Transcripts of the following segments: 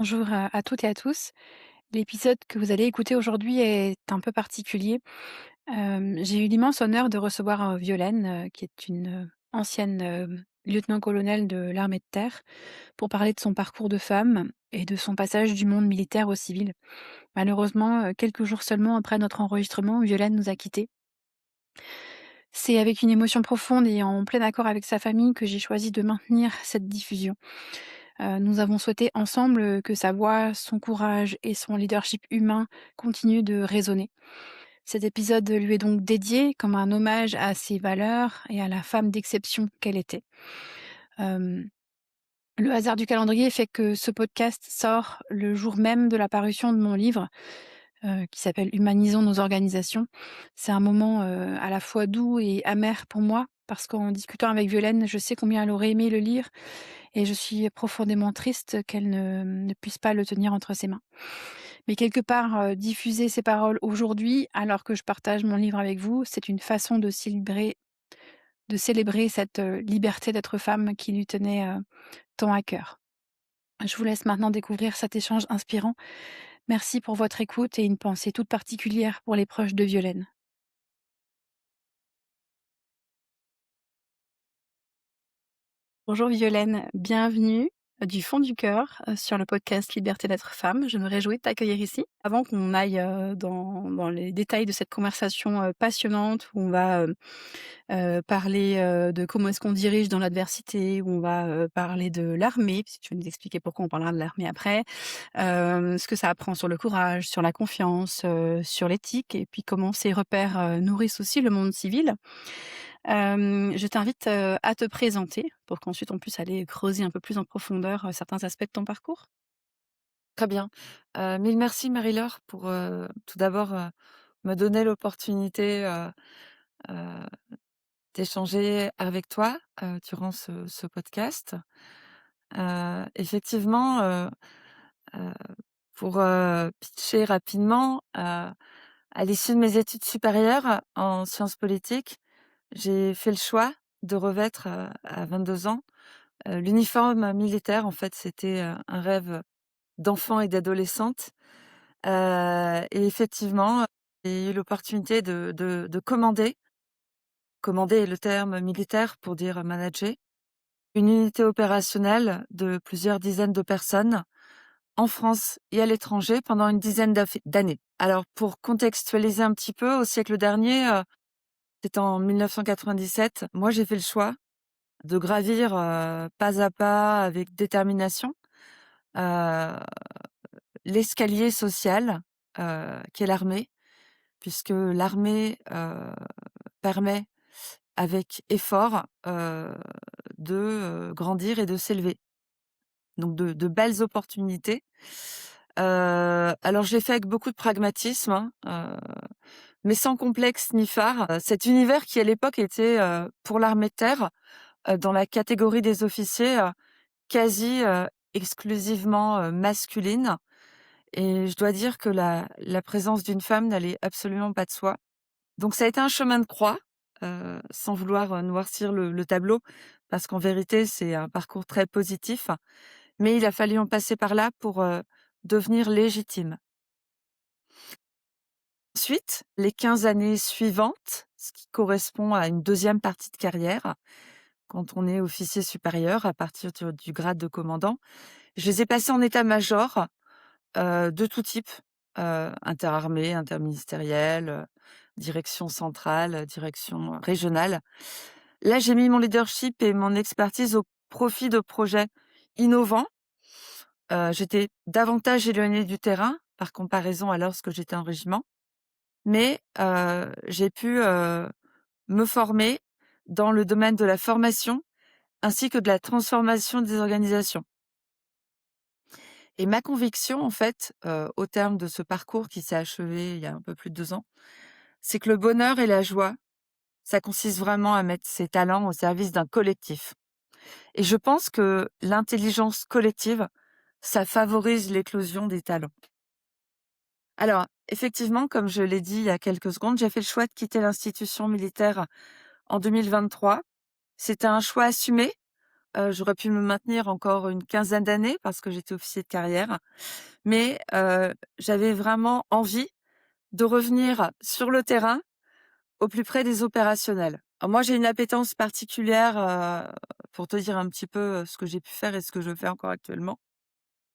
Bonjour à toutes et à tous. L'épisode que vous allez écouter aujourd'hui est un peu particulier. J'ai eu l'immense honneur de recevoir, Violaine, qui est une, ancienne, lieutenant-colonel de l'armée de terre, pour parler de son parcours de femme et de son passage du monde militaire au civil. Malheureusement, quelques jours seulement après notre enregistrement, Violaine nous a quittés. C'est avec une émotion profonde et en plein accord avec sa famille que j'ai choisi de maintenir cette diffusion. Nous avons souhaité ensemble, que sa voix, son courage et son leadership humain continuent de résonner. Cet épisode lui est donc dédié comme un hommage à ses valeurs et à la femme d'exception qu'elle était. Hem, le hasard du calendrier fait que ce podcast sort le jour même de la parution de mon livre, qui s'appelle «Humanisons nos organisations». C'est un moment, à la fois doux et amer pour moi, parce qu'en discutant avec Violaine, je sais combien elle aurait aimé le lire et je suis profondément triste qu'elle ne puisse pas le tenir entre ses mains. Mais quelque part, diffuser ces paroles aujourd'hui, alors que je partage mon livre avec vous, c'est une façon de célébrer cette, liberté d'être femme qui lui tenait, tant à cœur. Je vous laisse maintenant découvrir cet échange inspirant. Merci pour votre écoute et une pensée toute particulière pour les proches de Violaine. Bonjour Violaine, bienvenue du fond du cœur sur le podcast Liberté d'être femme. Je me réjouis de t'accueillir ici. Avant qu'on aille dans les détails de cette conversation passionnante où on va parler de comment est-ce qu'on dirige dans l'adversité, où on va parler de l'armée, si tu veux nous expliquer pourquoi on parlera de l'armée après, ce que ça apprend sur le courage, sur la confiance, sur l'éthique et puis comment ces repères nourrissent aussi le monde civil. Je t'invite, à te présenter pour qu'ensuite on puisse aller creuser un peu plus en profondeur, certains aspects de ton parcours. Très bien. Mille merci Marie-Laure pour, tout d'abord, me donner l'opportunité, heu, d'échanger avec toi, durant ce podcast. Effectivement, heu, pour, pitcher rapidement, à l'issue de mes études supérieures en sciences politiques, j'ai fait le choix de revêtre, à 22 ans, l'uniforme militaire. En fait, c'était, un rêve d'enfant et d'adolescente. Et effectivement, j'ai eu l'opportunité de commander. Commander est le terme militaire pour dire manager une unité opérationnelle de plusieurs dizaines de personnes en France et à l'étranger pendant une dizaine d'années. Alors pour contextualiser un petit peu, au siècle dernier, c'était en 1997, moi j'ai fait le choix de gravir, pas à pas avec détermination, heu, l'escalier social, qu'est l'armée. Puisque l'armée, permet avec effort, de, grandir et de s'élever. Donc de belles opportunités. Alors je l'ai fait avec beaucoup de pragmatisme, hein, mais sans complexe ni phare. Cet univers qui à l'époque était, pour l'armée de terre, dans la catégorie des officiers, quasi, exclusivement, masculine, et je dois dire que la présence d'une femme n'allait absolument pas de soi. Donc ça a été un chemin de croix, sans vouloir, noircir le tableau, parce qu'en vérité, c'est un parcours très positif, mais il a fallu en passer par là pour, devenir légitime. Ensuite, les 15 années suivantes, ce qui correspond à une deuxième partie de carrière, quand on est officier supérieur à partir du grade de commandant, je les ai passées en état-major, de tout type, interarmées, interministériel, direction centrale, direction, régionale. Là, j'ai mis mon leadership et mon expertise au profit de projets innovants. J'étais davantage éloignée du terrain par comparaison à lorsque j'étais en régiment, mais j'ai pu, me former dans le domaine de la formation ainsi que de la transformation des organisations. Et ma conviction, en fait, au terme de ce parcours qui s'est achevé il y a un peu plus de 2 ans, c'est que le bonheur et la joie, ça consiste vraiment à mettre ses talents au service d'un collectif. Et je pense que l'intelligence collective, ça favorise l'éclosion des talents. Alors, effectivement, comme je l'ai dit il y a quelques secondes, j'ai fait le choix de quitter l'institution militaire en 2023. C'était un choix assumé j'aurais pu me maintenir encore une quinzaine d'années parce que j'étais officier de carrière, mais j'avais vraiment envie de revenir sur le terrain, au plus près des opérationnels. Alors moi, j'ai une appétence particulière, pour te dire un petit peu, ce que j'ai pu faire et ce que je fais encore actuellement,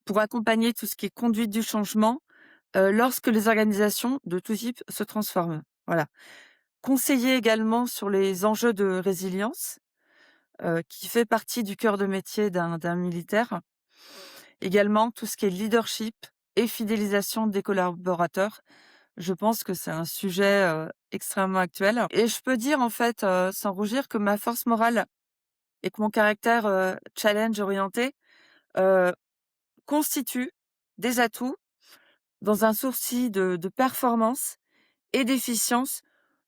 pour accompagner tout ce qui est conduite du changement, lorsque les organisations de tout type se transforment. Voilà. Conseiller également sur les enjeux de résilience, qui fait partie du cœur de métier d'un militaire. Également, tout ce qui est leadership et fidélisation des collaborateurs. Je pense que c'est un sujet, extrêmement actuel et je peux dire, en fait, sans rougir que ma force morale et que mon caractère, challenge orienté, heu, constituent des atouts dans un souci de performance et d'efficience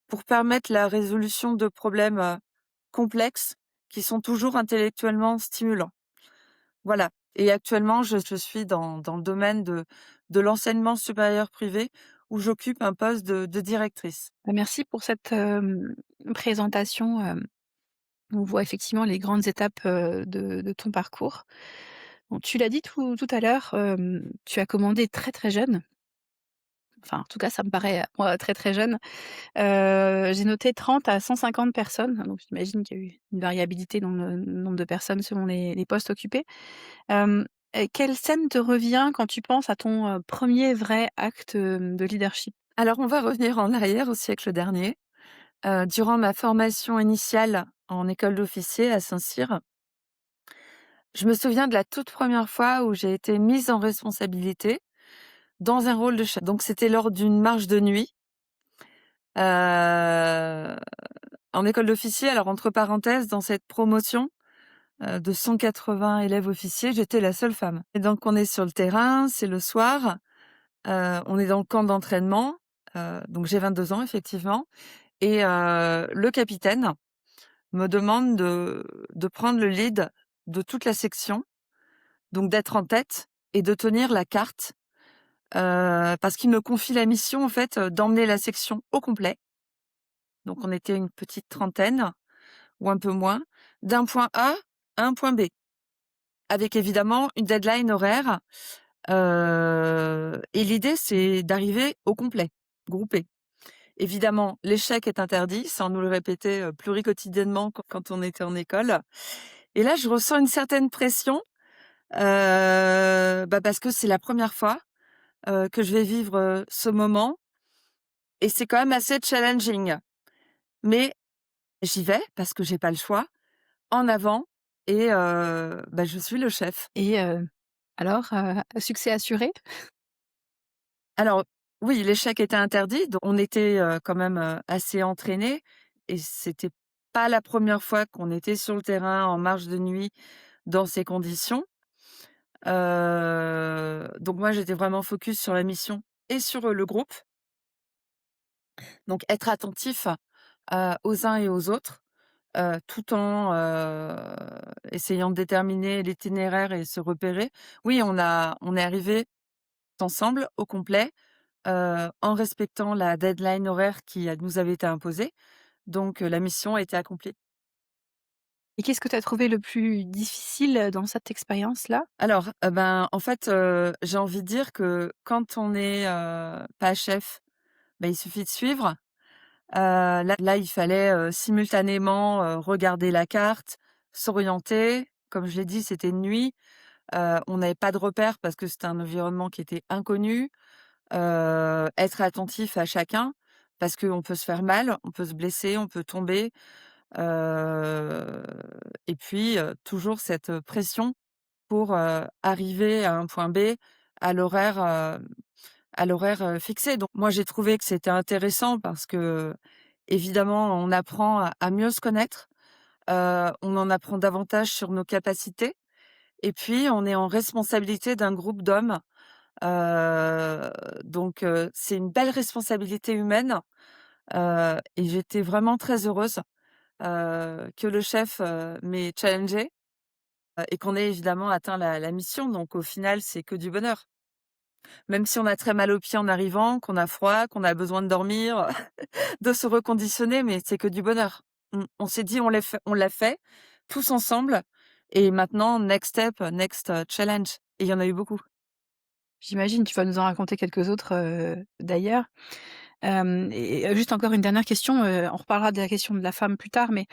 pour permettre la résolution de problèmes, complexes qui sont toujours intellectuellement stimulants. Voilà, et actuellement je suis dans le domaine de l'enseignement supérieur privé où j'occupe un poste de directrice. Bah, merci pour cette, présentation, on voit effectivement les grandes étapes, de ton parcours. Bon, tu l'as dit tout à l'heure, tu as commandé très, très jeune. Enfin, en tout cas, ça me paraît, moi, très, très jeune. J'ai noté 30 à 150 personnes, donc j'imagine qu'il y a eu une variabilité dans le nombre de personnes selon les postes occupés. Hem, quelle scène te revient quand tu penses à ton, 1er vrai acte, de leadership? Alors on va revenir en arrière au siècle dernier. Durant ma formation initiale en école d'officier à Saint-Cyr, je me souviens de la toute première fois où j'ai été mise en responsabilité dans un rôle de chef. Donc c'était lors d'une marche de nuit, heu, en école d'officier. Alors entre parenthèses, dans cette promotion, de 180 élèves officiers, j'étais la seule femme. Et donc on est sur le terrain, c'est le soir, on est dans le camp d'entraînement, donc j'ai 22 ans effectivement et le capitaine me demande de prendre le lead de toute la section, donc d'être en tête et de tenir la carte, parce qu'il me confie la mission en fait, d'emmener la section au complet. Donc on était une petite trentaine ou un peu moins, d'un point A à un point B, avec évidemment une deadline horaire, et l'idée c'est d'arriver au complet, groupé. Évidemment, l'échec est interdit, ça on nous le répétait, pluriquotidiennement quand on était en école. Et là, je ressens une certaine pression, parce que c'est la première fois, que je vais vivre, ce moment et c'est quand même assez challenging. Mais j'y vais parce que j'ai pas le choix, en avant et je suis le chef. Et alors, succès assuré? Alors oui, l'échec était interdit, donc on était, quand même, assez entraînés et c'était pas la première fois qu'on était sur le terrain en marche de nuit dans ces conditions. Donc moi, j'étais vraiment focus sur la mission et sur, le groupe. Donc être attentif, aux uns et aux autres, tout en, essayant de déterminer l'itinéraire et se repérer. Oui, on est arrivé ensemble au complet, en respectant la deadline horaire qui, nous avait été imposée. Donc, la mission a été accomplie. Et qu'est-ce que tu as trouvé le plus difficile, dans cette expérience-là? Alors, en fait, j'ai envie de dire que quand on est, pas chef, il suffit de suivre. Là, il fallait, simultanément, regarder la carte, s'orienter. Comme je l'ai dit, c'était de nuit, on n'avait pas de repères parce que c'était un environnement qui était inconnu. Être attentif à chacun parce qu'on peut se faire mal, on peut se blesser, on peut tomber, heu et puis, toujours cette pression pour, arriver à un point B à l'horaire, fixé. Donc moi, j'ai trouvé que c'était intéressant parce qu'évidemment, on apprend à mieux se connaître, on en apprend davantage sur nos capacités et puis on est en responsabilité d'un groupe d'hommes, heu, c'est une belle responsabilité humaine, et j'étais vraiment très heureuse, que le chef, m'ait challengée, et qu'on ait évidemment atteint la mission. Donc au final, c'est que du bonheur. Même si on a très mal aux pieds en arrivant, qu'on a froid, qu'on a besoin de dormir, de se reconditionner, mais c'est que du bonheur. On s'est dit: On l'a fait tous ensemble, et maintenant next step, next, challenge et il y en a eu beaucoup. J'imagine, tu vas nous en raconter quelques autres, d'ailleurs. Juste encore une dernière question, on reparlera de la question de la femme plus tard, mais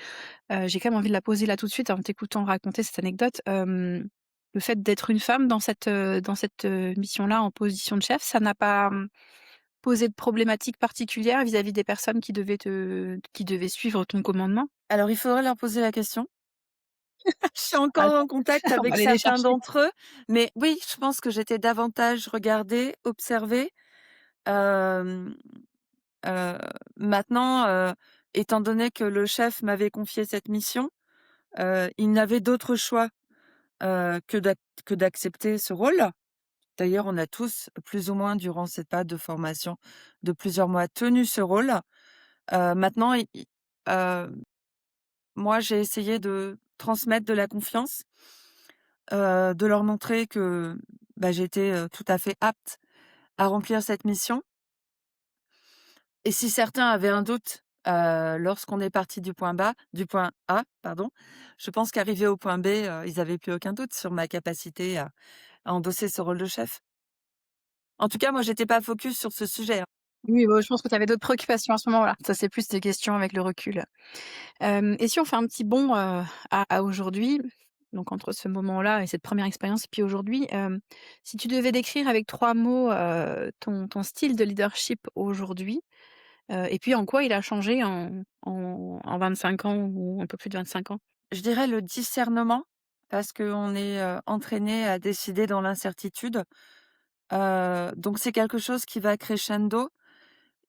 j'ai quand même envie de la poser là tout de suite en t'écoutant raconter cette anecdote. Le fait d'être une femme dans cette, mission-là en position de chef, ça n'a pas, posé de problématiques particulières vis-à-vis des personnes qui devaient suivre ton commandement? Alors il faudrait leur poser la question. Je suis Ah, encore en contact on va avec aller les certains chercher. d'entre eux, mais oui, je pense que j'étais davantage regardée, observée. Hem, heu, Maintenant, étant donné que le chef m'avait confié cette mission, il n'avait d'autre choix, que d'accepter ce rôle. D'ailleurs, on a tous, plus ou moins durant cette période de formation de plusieurs mois, tenu ce rôle. Maintenant, heu, moi, j'ai essayé de transmettre de la confiance, de leur montrer que, bah, j'étais, tout à fait apte à remplir cette mission et si certains avaient un doute, lorsqu'on est parti du point A, pardon, je pense qu'arrivés au point B, ils avaient plus aucun doute sur ma capacité à endosser ce rôle de chef. En tout cas, moi, j'étais pas focus sur ce sujet, hein. Oui, bah, je pense que tu avais d'autres préoccupations à ce moment-là. Ça, c'est plus des questions avec le recul. Et si on fait un petit bond, à aujourd'hui, donc entre ce moment-là et cette première expérience et puis aujourd'hui, si tu devais décrire avec 3 mots, ton style de leadership aujourd'hui, et puis en quoi il a changé en 25 ans ou un peu plus de 25 ans? Je dirais le discernement, parce qu'on est, entraîné à décider dans l'incertitude, donc c'est quelque chose qui va crescendo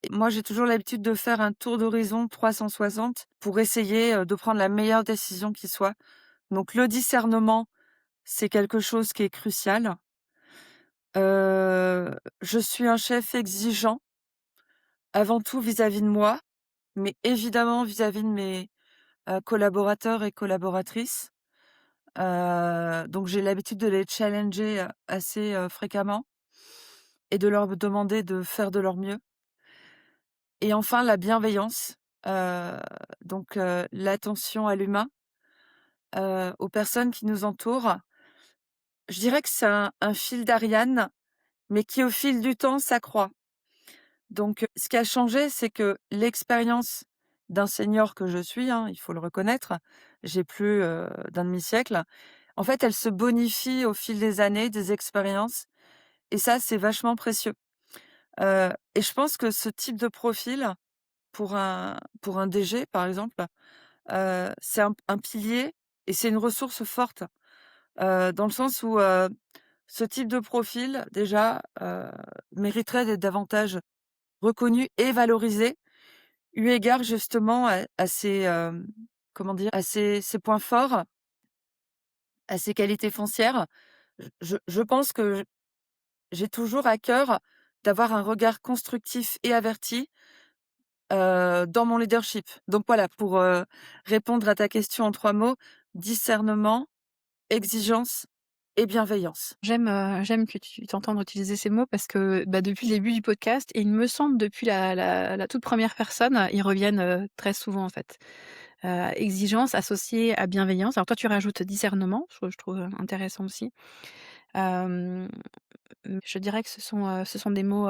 et moi, j'ai toujours l'habitude de faire un tour d'horizon 360 pour essayer, de prendre la meilleure décision qui soit. Donc le discernement, c'est quelque chose qui est crucial. Je suis un chef exigeant, avant tout vis-à-vis de moi, mais évidemment vis-à-vis de mes, collaborateurs et collaboratrices. Donc j'ai l'habitude de les challenger, assez, fréquemment et de leur demander de faire de leur mieux et enfin la bienveillance, heu, l'attention à l'humain, aux personnes qui nous entourent. Je dirais que c'est un fil d'Ariane, mais qui au fil du temps s'accroît. Donc ce qui a changé, c'est que l'expérience d'un senior que je suis, hein, il faut le reconnaître, j'ai plus, d'un demi-siècle. En fait, elle se bonifie au fil des années, des expériences et ça, c'est vachement précieux. Et je pense que ce type de profil, pour un DG, par exemple, c'est un pilier et c'est une ressource forte, dans le sens où, ce type de profil, déjà, mériterait d'être davantage reconnu et valorisé, eu égard justement à ses, comment dire? À ses points forts, à ses qualités foncières. Je pense que j'ai toujours à cœur d'avoir un regard constructif et averti, dans mon leadership. Donc voilà, pour, répondre à ta question en 3 mots: discernement, exigence et bienveillance. J'aime que tu t'entendes utiliser ces mots parce que, bah, depuis le début du podcast et il me semble depuis la toute première personne, ils reviennent, très souvent en fait. Exigence associée à bienveillance. Alors toi tu rajoutes discernement, je trouve, intéressant aussi. Hem, je dirais que ce sont des mots,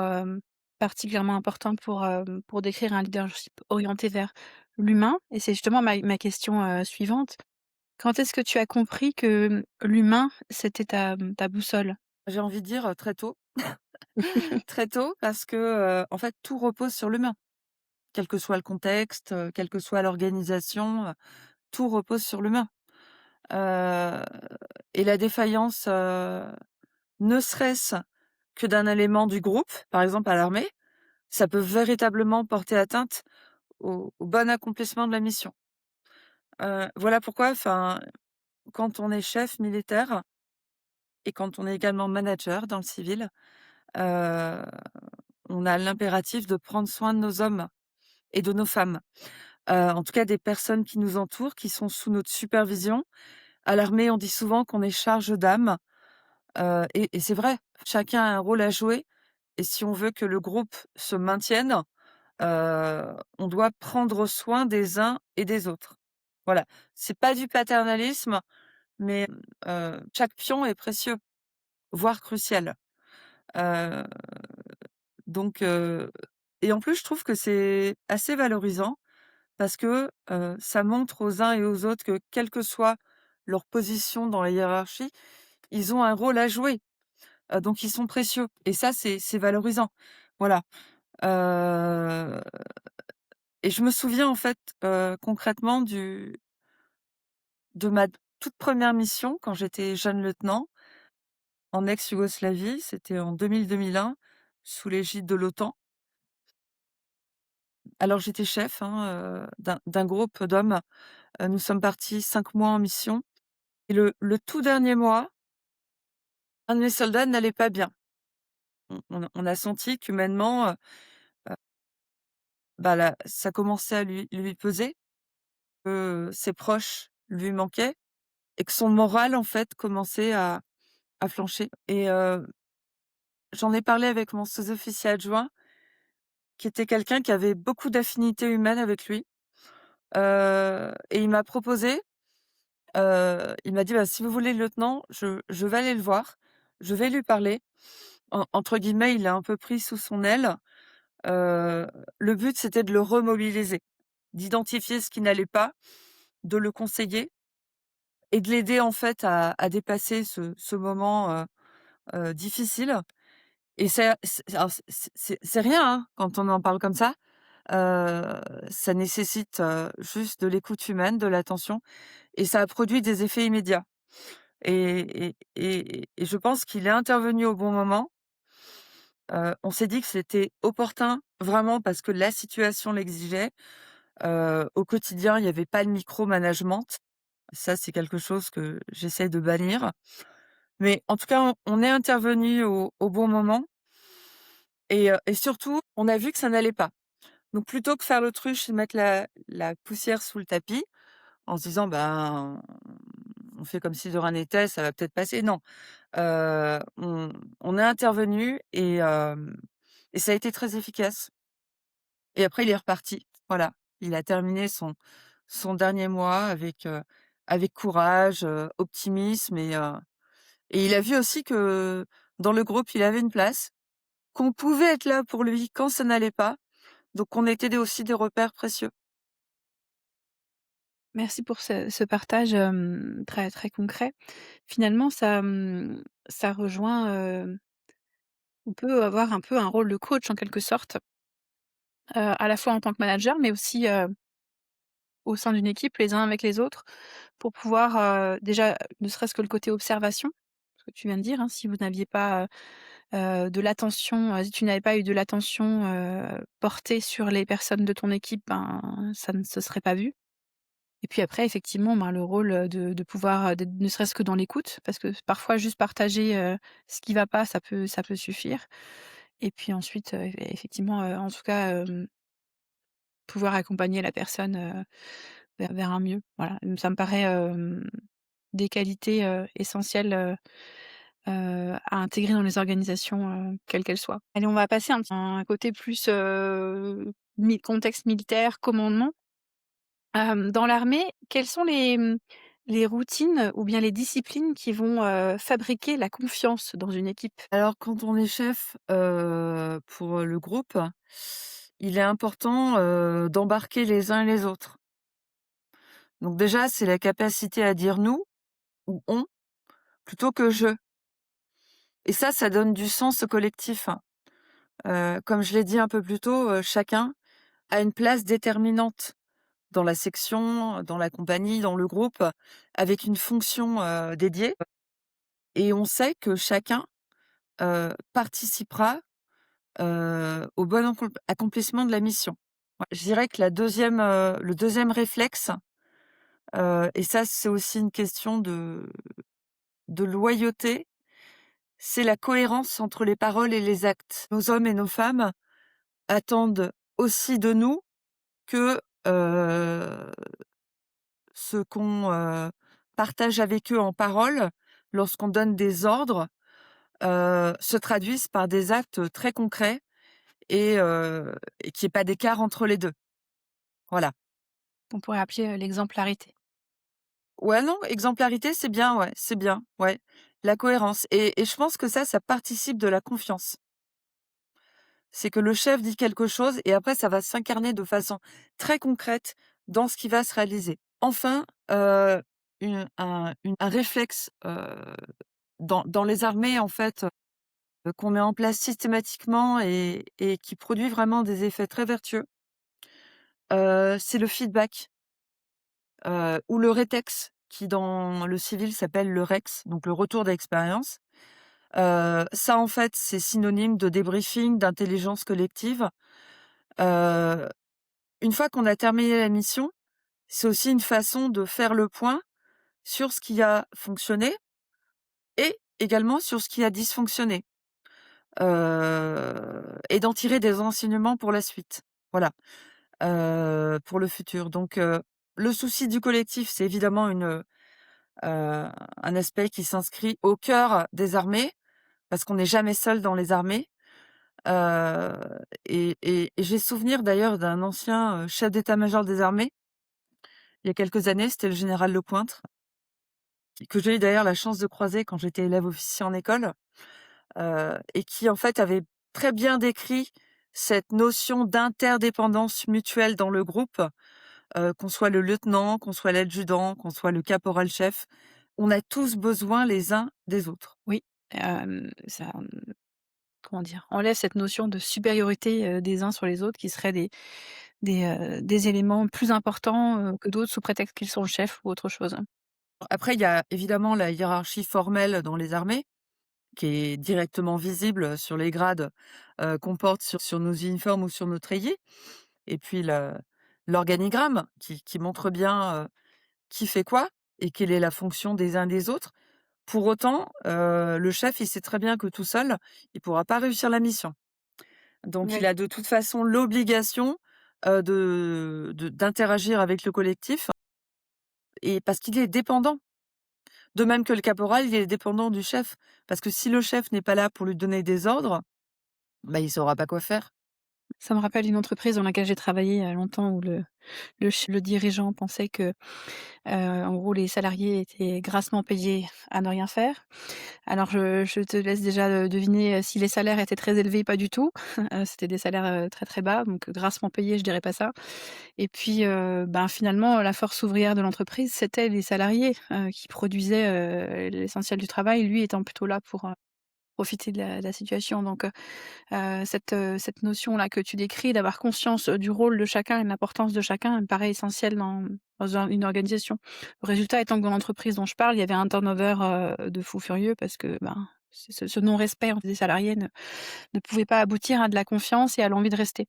particulièrement importants pour décrire un leadership orienté vers l'humain et c'est justement ma question, suivante. Quand est-ce que tu as compris que, l'humain, c'était ta boussole? J'ai envie de dire, très tôt parce que, en fait, tout repose sur l'humain. Quel que soit le contexte, quelle que soit l'organisation, tout repose sur l'humain. Heu et la défaillance, ne serait-ce que d'un élément du groupe, par exemple à l'armée, ça peut véritablement porter atteinte au bon accomplissement de la mission. Voilà pourquoi, enfin, quand on est chef militaire et quand on est également manager dans le civil, heu, on a l'impératif de prendre soin de nos hommes et de nos femmes. En tout cas des personnes qui nous entourent, qui sont sous notre supervision. À l'armée, on dit souvent qu'on est charge d'âme, et c'est vrai, chacun a un rôle à jouer et si on veut que le groupe se maintienne, on doit prendre soin des uns et des autres. Voilà, c'est pas du paternalisme, mais chaque pion est précieux, voire crucial. Heu, donc et en plus, je trouve que c'est assez valorisant parce que, ça montre aux uns et aux autres que quelle que soit leur position dans la hiérarchie, ils ont un rôle à jouer, donc ils sont précieux et ça, c'est valorisant. Voilà, heu et je me souviens, en fait, concrètement de ma toute première mission quand j'étais jeune lieutenant en ex-Yougoslavie. C'était en 2000-2001 sous l'égide de l'OTAN. Alors j'étais chef, hein, d'un groupe d'hommes. Nous sommes partis 5 mois en mission et le tout dernier mois, un de mes soldats n'allait pas bien. On a senti qu'humainement, bah, là, ça commençait à lui peser, que ses proches lui manquaient et que son moral, en fait, commençait à flancher et j'en ai parlé avec mon sous-officier adjoint, qui était quelqu'un qui avait beaucoup d'affinités humaines avec lui, et il m'a proposé, il m'a dit: «Bah, si vous voulez, lieutenant, je vais aller le voir, je vais lui parler». Entre guillemets, il a un peu pris sous son aile. Heu, le but, c'était de le remobiliser, d'identifier ce qui n'allait pas, de le conseiller et de l'aider, en fait, à dépasser ce moment, difficile et c'est alors c'est rien, hein, quand on en parle comme ça. Ça nécessite, juste de l'écoute humaine, de l'attention et ça a produit des effets immédiats et je pense qu'il est intervenu au bon moment. On s'est dit que c'était opportun, vraiment parce que la situation l'exigeait. Au quotidien, il y avait pas de micro-management. Ça, c'est quelque chose que j'essaie de bannir. Mais en tout cas, on est intervenu au bon moment et surtout, on a vu que ça n'allait pas. Donc plutôt que faire l'autruche et mettre la poussière sous le tapis, en se disant: «Ben, on fait comme si de rien n'était, ça va peut-être passer». Non, on est intervenu et ça a été très efficace et après il est reparti. Voilà, il a terminé son dernier mois avec courage, optimisme et il a vu aussi que dans le groupe, il avait une place, qu'on pouvait être là pour lui quand ça n'allait pas, donc on était aussi des repères précieux. Merci pour ce partage, très, très concret. Finalement, ça, ça rejoint, on peut avoir un peu un rôle de coach en quelque sorte, à la fois en tant que manager, mais aussi, au sein d'une équipe, les uns avec les autres, pour pouvoir, déjà, ne serait-ce que le côté observation, ce que tu viens de dire, hein, si vous n'aviez pas, de l'attention, si tu n'avais pas eu de l'attention, portée sur les personnes de ton équipe, ben, ça ne se serait pas vu. Et puis après effectivement, ben, le rôle, de pouvoir, d'être ne serait-ce que dans l'écoute, parce que parfois juste partager, ce qui va pas, ça peut suffire. Et puis ensuite, effectivement, en tout cas, pouvoir accompagner la personne, vers un mieux. Voilà, ça me paraît, des qualités, essentielles, à intégrer dans les organisations, quelles qu'elles soient. Allez, on va passer un côté plus, contexte militaire, commandement. Dans l'armée, quelles sont les routines ou bien les disciplines qui vont, fabriquer la confiance dans une équipe? Alors quand on est chef, pour, le groupe, il est important, d'embarquer les uns et les autres. Donc déjà, c'est la capacité à dire «nous» ou «on» plutôt que «je» et ça donne du sens au collectif. Comme je l'ai dit un peu plus tôt, chacun a une place déterminante dans la section, dans la compagnie, dans le groupe, avec une fonction, dédiée et on sait que chacun, participera, au bon accomplissement de la mission. Ouais, je dirais que le deuxième réflexe, et ça, c'est aussi une question de loyauté, c'est la cohérence entre les paroles et les actes. Nos hommes et nos femmes attendent aussi de nous que, ce qu'on, partage avec eux en paroles, lorsqu'on donne des ordres, se traduisent par des actes très concrets et qu'il y ait pas d'écart entre les 2. Voilà. On pourrait appeler, l'exemplarité. Ouais, non, exemplarité, c'est bien, ouais, c'est bien, ouais. La cohérence et je pense que ça participe de la confiance. C'est que le chef dit quelque chose et après ça va s'incarner de façon très concrète dans ce qui va se réaliser. Enfin, un réflexe, dans les armées en fait, qu'on met en place systématiquement et qui produit vraiment des effets très vertueux, c'est le feedback, ou le rétex qui dans le civil s'appelle le REX, donc le retour d'expérience. Ça en fait, c'est synonyme de débriefing, d'intelligence collective. Heu, une fois qu'on a terminé la mission, c'est aussi une façon de faire le point sur ce qui a fonctionné et également sur ce qui a dysfonctionné, et d'en tirer des enseignements pour la suite. Voilà, pour le futur. Donc, le souci du collectif, c'est évidemment un aspect qui s'inscrit au cœur des armées, parce qu'on n'est jamais seul dans les armées. Heu et j'ai souvenir d'ailleurs d'un ancien, chef d'état-major des armées, il y a quelques années, c'était le général Lecointre, que j'ai eu d'ailleurs la chance de croiser quand j'étais élève officier en école, et qui en fait avait très bien décrit cette notion d'interdépendance mutuelle dans le groupe, qu'on soit le lieutenant, qu'on soit l'adjudant, qu'on soit le caporal-chef. On a tous besoin les uns des autres. Oui, ça, comment dire? Enlève cette notion de supériorité, des uns sur les autres qui seraient des éléments plus importants, que d'autres sous prétexte qu'ils sont le chef ou autre chose. Après, il y a évidemment la hiérarchie formelle dans les armées, qui est directement visible sur les grades, qu'on porte sur nos uniformes ou sur nos treillis et puis l'organigramme qui montre bien, qui fait quoi et quelle est la fonction des uns des autres. Pour autant, le chef, il sait très bien que tout seul, il pourra pas réussir la mission. Donc il Oui. a de toute façon l'obligation, d'interagir avec le collectif et parce qu'il est dépendant. De même que le caporal, il est dépendant du chef. Parce que si le chef n'est pas là pour lui donner des ordres, bah, il saura pas quoi faire. Ça me rappelle une entreprise dans laquelle j'ai travaillé il y a longtemps où le dirigeant pensait que, en gros, les salariés étaient grassement payés à ne rien faire. Alors je te laisse déjà, deviner, si les salaires étaient très élevés, pas du tout. C'était des salaires, très, très bas, donc grassement payés, je dirais pas ça. Et puis, ben, finalement, la force ouvrière de l'entreprise, c'était les salariés, qui produisaient, l'essentiel du travail, lui étant plutôt là pour, profiter de la situation. Donc, cette notion-là que tu décris, d'avoir conscience, du rôle de chacun et de l'importance de chacun, elle me paraît essentielle dans une organisation. Le résultat étant que dans l'entreprise dont je parle, il y avait un turnover, de fou furieux parce que, ben, ce non-respect en des salariés ne pouvait pas aboutir à de la confiance et à l'envie de rester.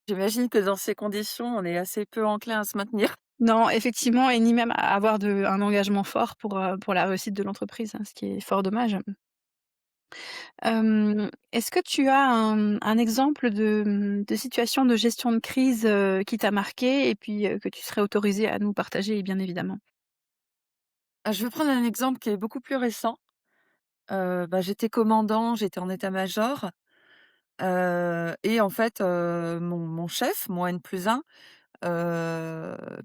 J'imagine que dans ces conditions, on est assez peu enclin à se maintenir. Non, effectivement, et ni même à avoir un engagement fort pour la réussite de l'entreprise, hein, ce qui est fort dommage. Est-ce que tu as un exemple de situation de gestion de crise, qui t'a marqué et puis, que tu serais autorisé à nous partager, bien évidemment? Ah, je vais prendre un exemple qui est beaucoup plus récent. Bah, j'étais commandant, j'étais en état-major, et en fait, mon chef, mon N+1,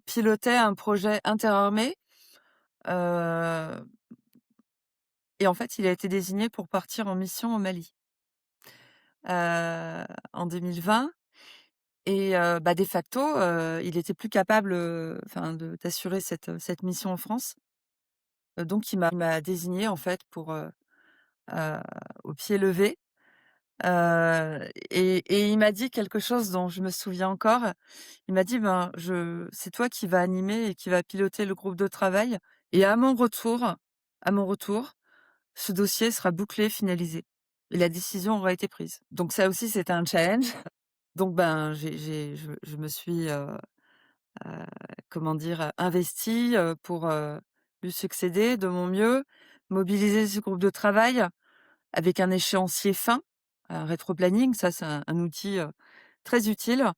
pilotait un projet interarmées, heu et en fait, il a été désigné pour partir en mission au Mali, en 2020 et bah, de facto, il était plus capable, enfin d'assurer cette mission en France. Donc il m'a désigné en fait pour, heu, au pied levé, et il m'a dit quelque chose dont je me souviens encore. Il m'a dit: «Ben, je c'est toi qui vas animer et qui va piloter le groupe de travail et à mon retour, ce dossier sera bouclé, finalisé et la décision aura été prise». Donc ça aussi, c'était un challenge. Donc ben, je me suis, heu, comment dire? Investie, pour, lui succéder de mon mieux, mobiliser ce groupe de travail avec un échéancier fin, un rétroplanning, ça c'est un outil, très utile,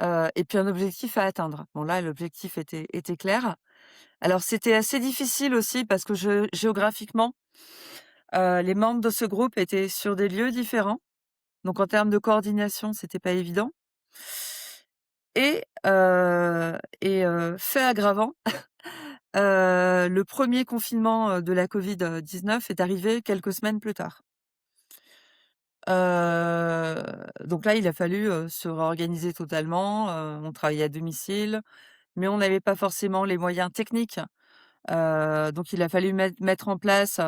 et puis un objectif à atteindre. Bon là, l'objectif était clair. Alors c'était assez difficile aussi parce que géographiquement, les membres de ce groupe étaient sur des lieux différents, donc en termes de coordination, c'était pas évident et fait aggravant, Le premier confinement, de la Covid-19 est arrivé quelques semaines plus tard. Donc là, il a fallu, se réorganiser totalement, on travaillait à domicile, mais on n'avait pas forcément les moyens techniques. Donc il a fallu mettre en place,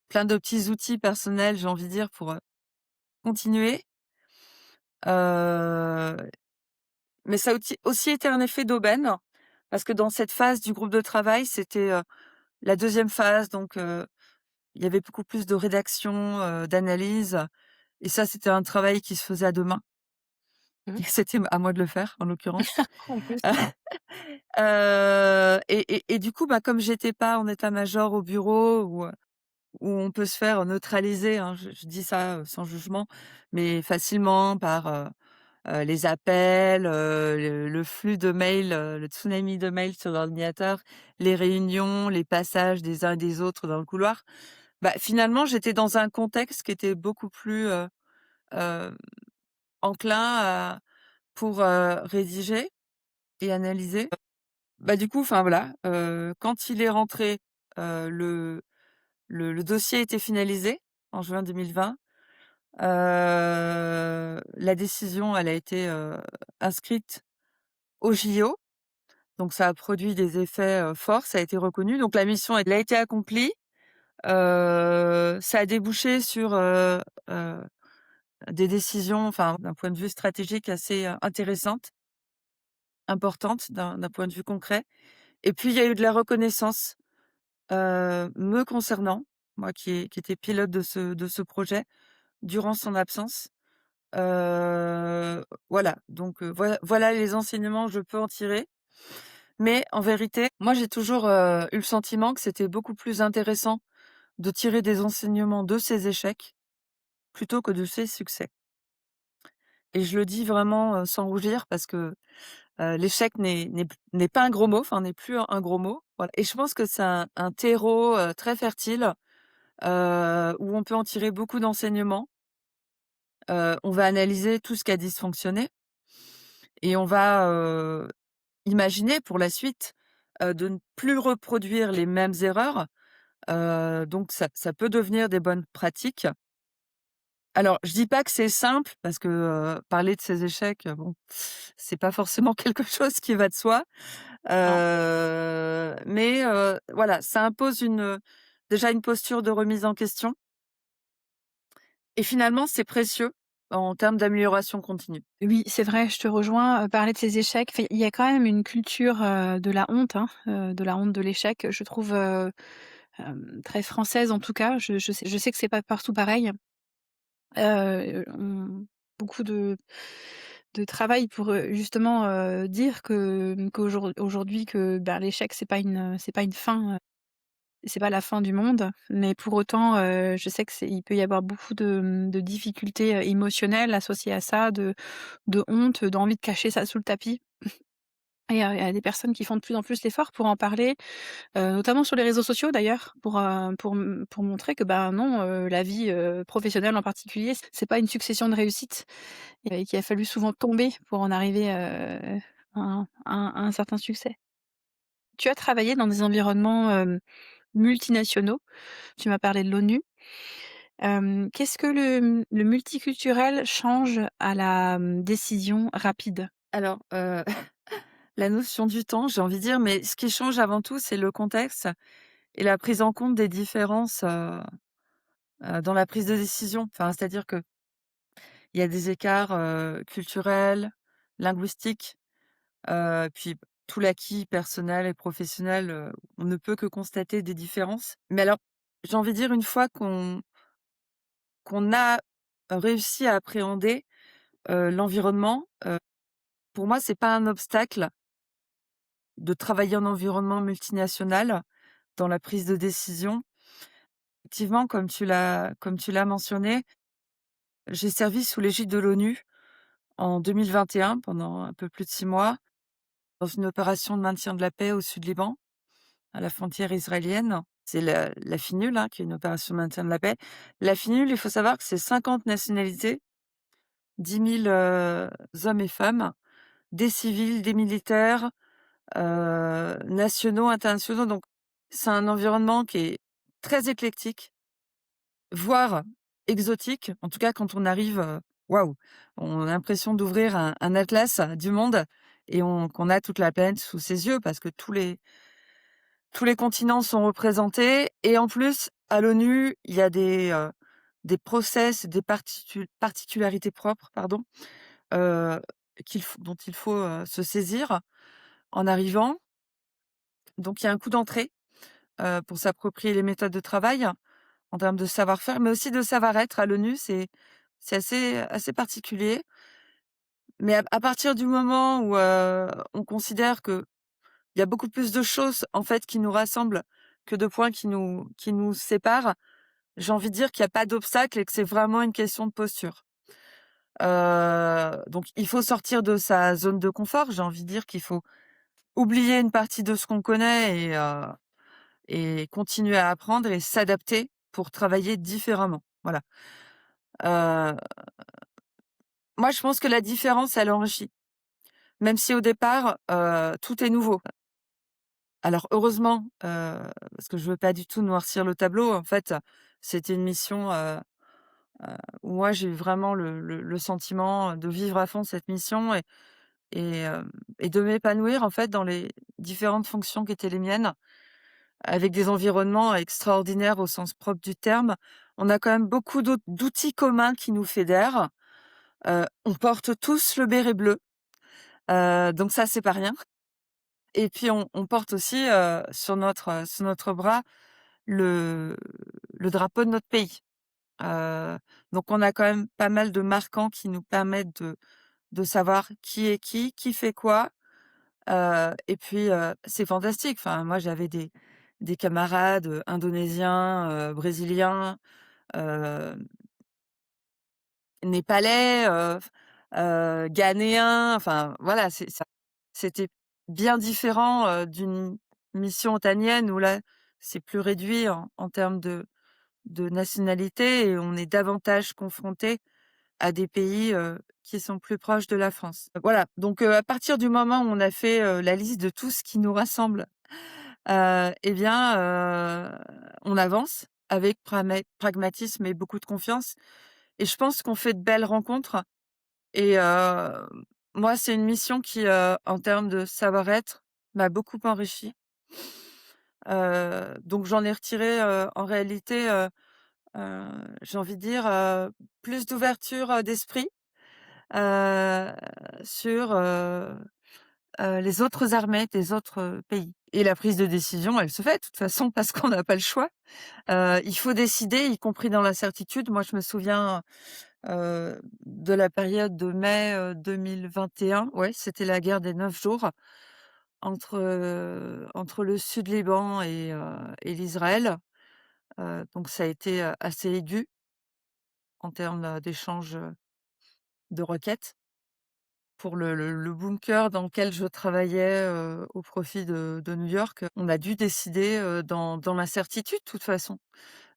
plein de petits outils personnels, j'ai envie de dire, pour, continuer. Heu, mais ça a aussi été un effet d'aubaine, parce que dans cette phase du groupe de travail, c'était, la deuxième phase, donc il y avait beaucoup plus de rédaction, d'analyse, et ça, c'était un travail qui se faisait à 2 mains. Mmh. Et c'était à moi de le faire, en l'occurrence. En plus. Et du coup, bah, comme j'étais pas en état-major au bureau où on peut se faire neutraliser, hein, je dis ça, sans jugement, mais facilement par, les appels, le flux de mails, le tsunami de mails sur l'ordinateur, les réunions, les passages des uns et des autres dans le couloir. Bah, finalement, j'étais dans un contexte qui était beaucoup plus, heu, enclin pour, rédiger et analyser. Bah, du coup, enfin voilà, quand il est rentré, le dossier était finalisé en juin 2020. La décision, elle a été, inscrite au JO, donc ça a produit des effets, forts, ça a été reconnu, donc la mission, elle a été accomplie. Ça a débouché sur, des décisions, enfin, d'un point de vue stratégique assez, intéressantes, importantes d'un point de vue concret, et puis il y a eu de la reconnaissance, me concernant, moi qui étais pilote de ce projet, durant son absence. Voilà, donc voilà les enseignements que je peux en tirer. Mais en vérité, moi j'ai toujours, eu le sentiment que c'était beaucoup plus intéressant de tirer des enseignements de ses échecs, plutôt que de ses succès. Et je le dis vraiment, sans rougir, parce que, l'échec n'est pas un gros mot, enfin n'est plus un gros mot, voilà. Et je pense que c'est un terreau, très fertile, où on peut en tirer beaucoup d'enseignements. On va analyser tout ce qui a dysfonctionné, et on va, imaginer pour la suite, de ne plus reproduire les mêmes erreurs, donc ça peut devenir des bonnes pratiques. Alors, je dis pas que c'est simple, parce que, parler de ses échecs, bon, c'est pas forcément quelque chose qui va de soi, Non. mais voilà, ça impose déjà une posture de remise en question, et finalement c'est précieux en termes d'amélioration continue. Oui, c'est vrai, je te rejoins, parler de ces échecs, enfin, il y a quand même une culture, de la honte, hein, de la honte de l'échec, je trouve, très française en tout cas. Je sais que c'est pas partout pareil. On beaucoup de travail pour, justement, dire qu'aujourd'hui que, ben, l'échec c'est pas une fin, c'est pas la fin du monde. Mais pour autant, je sais que il peut y avoir beaucoup de difficultés, émotionnelles associées à ça, de honte, d'envie de cacher ça sous le tapis. Et il y a des personnes qui font de plus en plus l'effort pour en parler, notamment sur les réseaux sociaux d'ailleurs, pour montrer que, ben, non, la vie, professionnelle en particulier, c'est pas une succession de réussites, et qu'il a fallu souvent tomber pour en arriver, à un certain succès. Tu as travaillé dans des environnements, multinationaux, tu m'as parlé de l'ONU. Qu'est-ce que le multiculturel change à la, décision rapide? Alors, la notion du temps, j'ai envie de dire, mais ce qui change avant tout, c'est le contexte et la prise en compte des différences, dans la prise de décision. Enfin, c'est-à-dire qu'il y a des écarts, culturels, linguistiques, puis tout l'acquis personnel et professionnel, on ne peut que constater des différences. Mais alors, j'ai envie de dire, une fois qu'on a réussi à appréhender, l'environnement, pour moi, c'est pas un obstacle de travailler en environnement multinational dans la prise de décision. Effectivement, comme tu l'as mentionné, j'ai servi sous l'égide de l'ONU en 2021 pendant un peu plus de 6 mois, dans une opération de maintien de la paix au sud Liban, à la frontière israélienne. C'est la FINUL, hein, qui est une opération de maintien de la paix. La FINUL, il faut savoir que c'est 50 nationalités, 10 000 hommes et femmes, des civils, des militaires, nationaux, internationaux, donc c'est un environnement qui est très éclectique, voire exotique. En tout cas, quand on arrive, waouh! On a l'impression d'ouvrir un atlas du monde et qu'on a toute la planète sous ses yeux parce que tous les continents sont représentés et en plus, à l'ONU, il y a des process, des particularités propres, pardon, heu, dont il faut, se saisir en arrivant. Donc il y a un coût d'entrée, pour s'approprier les méthodes de travail, en termes de savoir-faire, mais aussi de savoir-être à l'ONU. C'est assez particulier. Mais à partir du moment où, on considère qu'il y a beaucoup plus de choses, en fait, qui nous rassemblent que de points qui nous séparent, j'ai envie de dire qu'il y a pas d'obstacle et que c'est vraiment une question de posture. Donc il faut sortir de sa zone de confort. J'ai envie de dire qu'il faut oublier une partie de ce qu'on connaît et continuer à apprendre et s'adapter pour travailler différemment. Voilà. Heu, Moi, je pense que la différence, elle enrichit. Même si au départ, tout est nouveau. Alors heureusement, parce que je veux pas du tout noircir le tableau, en fait, c'était une mission, où moi j'ai eu vraiment le sentiment de vivre à fond cette mission et hem et de m'épanouir, en fait, dans les différentes fonctions qui étaient les miennes, avec des environnements extraordinaires au sens propre du terme. On a quand même beaucoup d'outils communs qui nous fédèrent. On porte tous le béret bleu, donc ça, c'est pas rien. Et puis on porte aussi, sur notre bras le le drapeau de notre pays. Heu, donc on a quand même pas mal de marquants qui nous permettent de savoir qui est qui fait quoi. Et puis, c'est fantastique. Enfin, moi, j'avais des camarades, indonésiens, brésiliens, heu, népalais, ghanéens, enfin voilà, c'était bien différent, d'une mission otanienne où là, c'est plus réduit en termes de nationalité et on est davantage confronté à des pays, qui sont plus proches de la France. Voilà, donc à partir du moment où on a fait, la liste de tout ce qui nous rassemble, et bien, on avance avec pragmatisme et beaucoup de confiance et je pense qu'on fait de belles rencontres et moi, c'est une mission qui, en termes de savoir-être, m'a beaucoup enrichie. Donc j'en ai retiré, en réalité, j'ai envie de dire, plus d'ouverture, d'esprit, heu, sur, les autres armées des autres, pays et la prise de décision, elle se fait de toute façon parce qu'on n'a pas le choix. Il faut décider, y compris dans l'incertitude. Moi, je me souviens, de la période de mai, 2021. Ouais, c'était la guerre des 9 jours entre le sud Liban et l'Israël. Donc ça a été, assez aigu en termes, d'échange, de roquettes. Pour le bunker dans lequel je travaillais, au profit de New York, on a dû décider, dans l'incertitude de toute façon,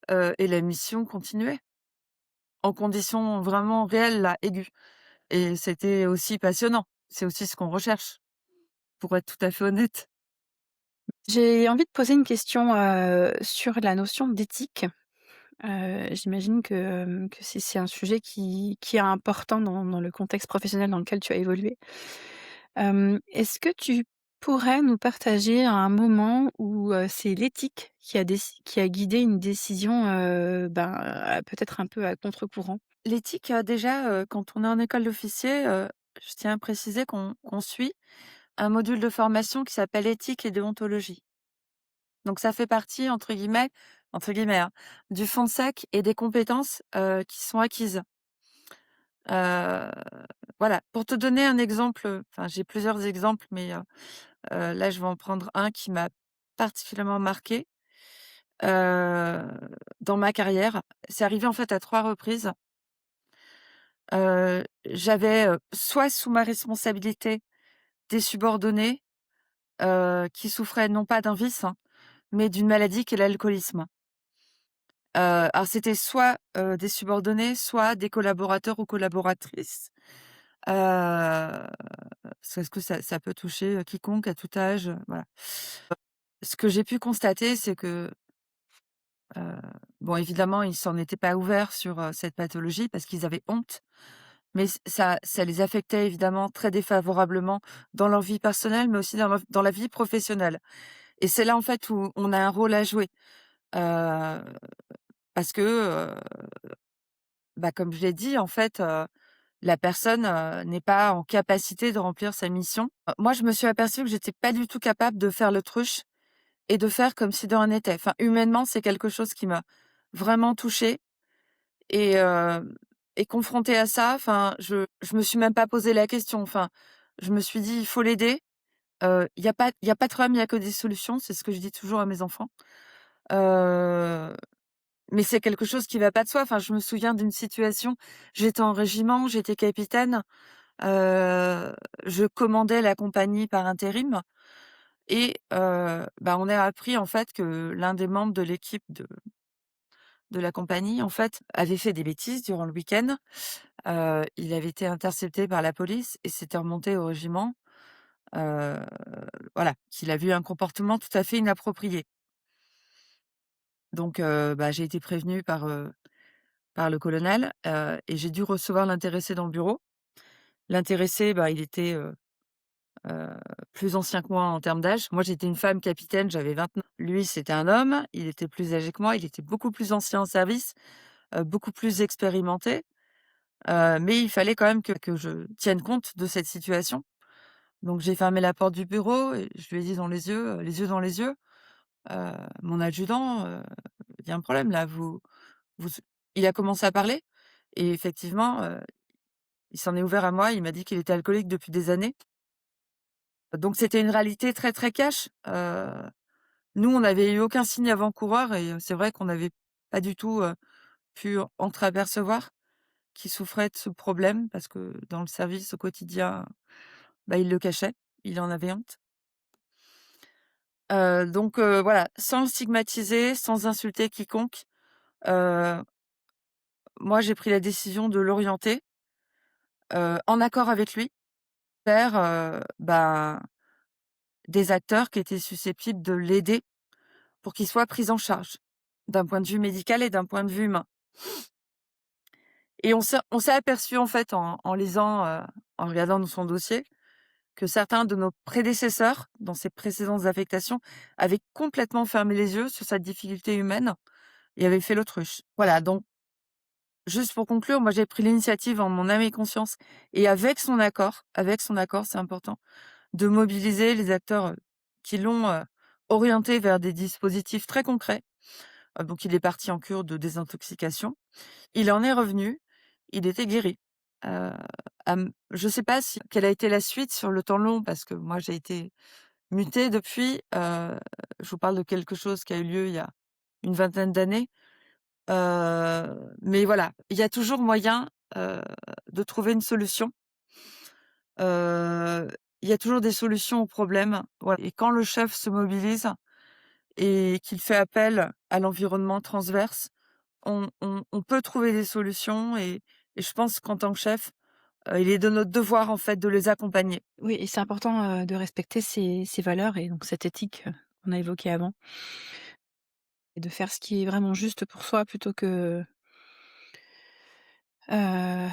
et la mission continuait, en conditions vraiment réelles là, aiguës et c'était aussi passionnant. C'est aussi ce qu'on recherche, pour être tout à fait honnête. J'ai envie de poser une question, sur la notion d'éthique. J'imagine que c'est un sujet qui est important dans le contexte professionnel dans lequel tu as évolué. Est-ce que tu pourrais nous partager un moment où, c'est l'éthique qui a guidé une décision, peut-être un peu à contre-courant? L'éthique, déjà, quand on est en école d'officier, je tiens à préciser qu'on suit un module de formation qui s'appelle éthique et déontologie. Donc ça fait partie entre guillemets, hein, du fond de sac et des compétences, qui sont acquises. Heu, voilà, pour te donner un exemple, enfin j'ai plusieurs exemples, mais là je vais en prendre un qui m'a particulièrement marquée, heu, dans ma carrière. C'est arrivé en fait à 3 reprises. J'avais, soit sous ma responsabilité des subordonnés, qui souffraient non pas d'un vice, hein, mais d'une maladie qui est l'alcoolisme. Alors c'était soit, des subordonnés, soit des collaborateurs ou collaboratrices, Heu, parce que ça peut toucher, quiconque à tout âge, voilà. Ce que j'ai pu constater, c'est que, heu, bon, évidemment, ils s'en étaient pas ouverts sur, cette pathologie parce qu'ils avaient honte, mais ça les affectait évidemment très défavorablement dans leur vie personnelle, mais aussi dans la vie professionnelle, et c'est là, en fait, où on a un rôle à jouer, heu, parce que, bah, comme je l'ai dit, en fait, la personne, n'est pas en capacité de remplir sa mission. Moi, je me suis aperçue que j'étais pas du tout capable de faire l'autruche et de faire comme si de rien n'était. Enfin, humainement, c'est quelque chose qui m'a vraiment touchée, et confrontée à ça, enfin, je me suis même pas posé la question. Enfin, je me suis dit: «Il faut l'aider, il y a pas de problème, il y a que des solutions», c'est ce que je dis toujours à mes enfants. Heu, mais c'est quelque chose qui va pas de soi. Enfin, je me souviens d'une situation, j'étais en régiment, j'étais capitaine, heu, je commandais la compagnie par intérim, et bah, on a appris, en fait, que l'un des membres de l'équipe de la compagnie, en fait, avait fait des bêtises durant le week-end. Il avait été intercepté par la police et c'était remonté au régiment, heu, voilà, qu'il avait eu un comportement tout à fait inapproprié. Donc bah, j'ai été prévenue par le colonel, et j'ai dû recevoir l'intéressé dans le bureau. L'intéressé, bah, il était, heu, plus ancien que moi en termes d'âge. Moi, j'étais une femme capitaine, j'avais 29. Lui, c'était un homme, il était plus âgé que moi, il était beaucoup plus ancien en service, beaucoup plus expérimenté, mais il fallait quand même que je tienne compte de cette situation. Donc j'ai fermé la porte du bureau et je lui ai dit dans les yeux dans les yeux: «Mon adjudant, il y a un problème là, vous». Il a commencé à parler et effectivement, il s'en est ouvert à moi, il m'a dit qu'il était alcoolique depuis des années. Donc c'était une réalité très, très cash. Nous, on n'avait eu aucun signe avant-coureur et c'est vrai qu'on n'avait pas du tout, pu entreapercevoir qu'il souffrait de ce problème parce que dans le service au quotidien, bah, il le cachait, il en avait honte. Donc voilà, sans le stigmatiser, sans insulter quiconque, heu, moi j'ai pris la décision de l'orienter, en accord avec lui, vers, ben, des acteurs qui étaient susceptibles de l'aider pour qu'il soit pris en charge, d'un point de vue médical et d'un point de vue humain. Et on s'est aperçu, en fait, en lisant, en regardant dans son dossier, que certains de nos prédécesseurs, dans ses précédentes affectations, avaient complètement fermé les yeux sur sa difficulté humaine et avaient fait l'autruche. Voilà, donc juste pour conclure, moi j'ai pris l'initiative en mon âme et conscience et avec son accord, c'est important, de mobiliser les acteurs, qui l'ont, orienté vers des dispositifs très concrets. Donc il est parti en cure de désintoxication. Il en est revenu, il était guéri. Heu, je sais pas si quelle a été la suite sur le temps long parce que moi j'ai été mutée depuis, je vous parle de quelque chose qui a eu lieu il y a une vingtaine d'années. Mais voilà, il y a toujours moyen, heu, de trouver une solution. Heu, il y a toujours des solutions aux problèmes, voilà, et quand le chef se mobilise et qu'il fait appel à l'environnement transverse, on peut trouver des solutions, et je pense qu'en tant que chef, il est de notre devoir, en fait, de les accompagner. Oui et c'est important, de respecter ces valeurs et donc cette éthique, qu'on a évoquée avant et de faire ce qui est vraiment juste pour soi plutôt que, de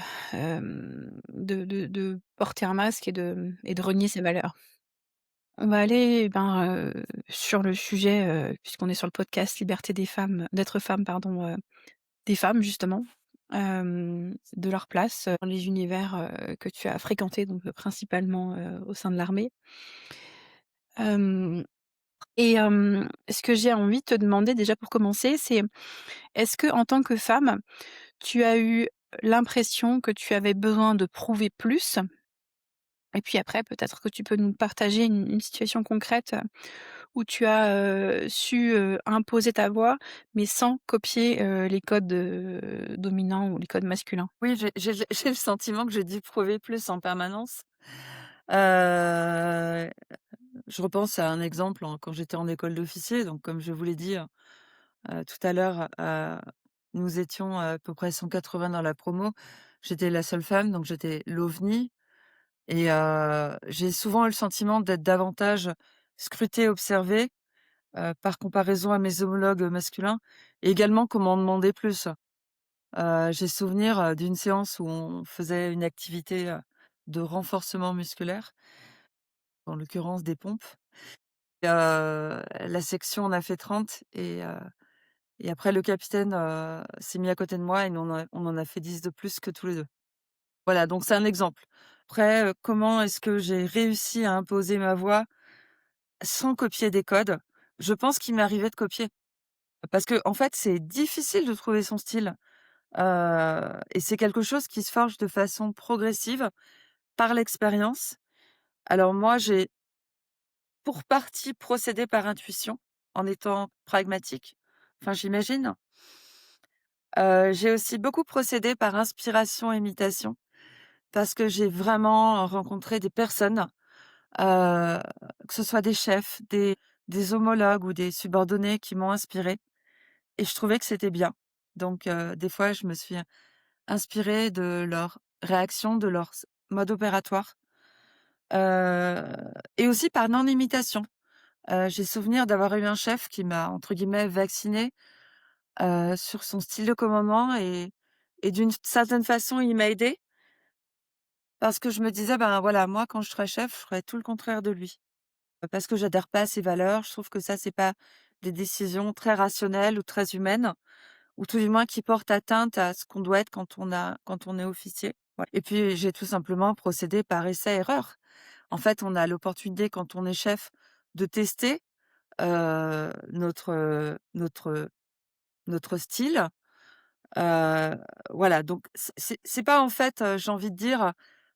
porter un masque et de renier ses valeurs. On va aller, sur le sujet, puisqu'on est sur le podcast Liberté des femmes d'être femme pardon, des femmes justement, de leur place, dans les univers, que tu as fréquentés donc principalement, au sein de l'armée. Hem Ce que j'ai envie de te demander déjà pour commencer, c'est est-ce que en tant que femme, tu as eu l'impression que tu avais besoin de prouver plus? Et puis après peut-être que tu peux nous partager une situation concrète, où tu as, su, imposer ta voix, mais sans copier, les codes, dominants ou les codes masculins? Oui, j'ai le sentiment que j'ai dû prouver plus en permanence. Heu, je repense à un exemple quand j'étais en école d'officier, donc comme je vous l'ai dit, tout à l'heure, nous étions à peu près 180 dans la promo. J'étais la seule femme, donc j'étais l'OVNI. et j'ai souvent eu le sentiment d'être davantage scrutée, observée, par comparaison à mes homologues masculins et également qu'on m'en demandait plus. J'ai souvenir, d'une séance où on faisait une activité, de renforcement musculaire, en l'occurrence des pompes. La section en a fait 30 et après le capitaine, s'est mis à côté de moi et on en a fait 10 de plus que tous les 2. Voilà, donc c'est un exemple. Après, comment est-ce que j'ai réussi à imposer ma voix sans copier des codes? Je pense qu'il m'est arrivé de copier. Parce que en fait, c'est difficile de trouver son style, et c'est quelque chose qui se forge de façon progressive par l'expérience. Alors moi, j'ai pour partie procédé par intuition, en étant pragmatique, enfin j'imagine. J'ai aussi beaucoup procédé par inspiration-imitation parce que j'ai vraiment rencontré des personnes, heu, que ce soit des chefs, des homologues ou des subordonnés qui m'ont inspirée et je trouvais que c'était bien. Donc des fois, je me suis inspirée de leurs réactions, de leur mode opératoire, heu et aussi par non-imitation. J'ai souvenir d'avoir eu un chef qui m'a, entre guillemets, «vaccinée», sur son style de commandement et d'une certaine façon, il m'a aidée parce que je me disais: «Ben, voilà, moi, quand je serai chef, je ferai tout le contraire de lui». Parce que j'adhère pas à ses valeurs, je trouve que ça, c'est pas des décisions très rationnelles ou très humaines ou tout du moins qui portent atteinte à ce qu'on doit être quand on est officier. Ouais et puis, j'ai tout simplement procédé par essai-erreur. En fait, on a l'opportunité quand on est chef de tester, notre style, heu, voilà donc c'est pas en fait, j'ai envie de dire,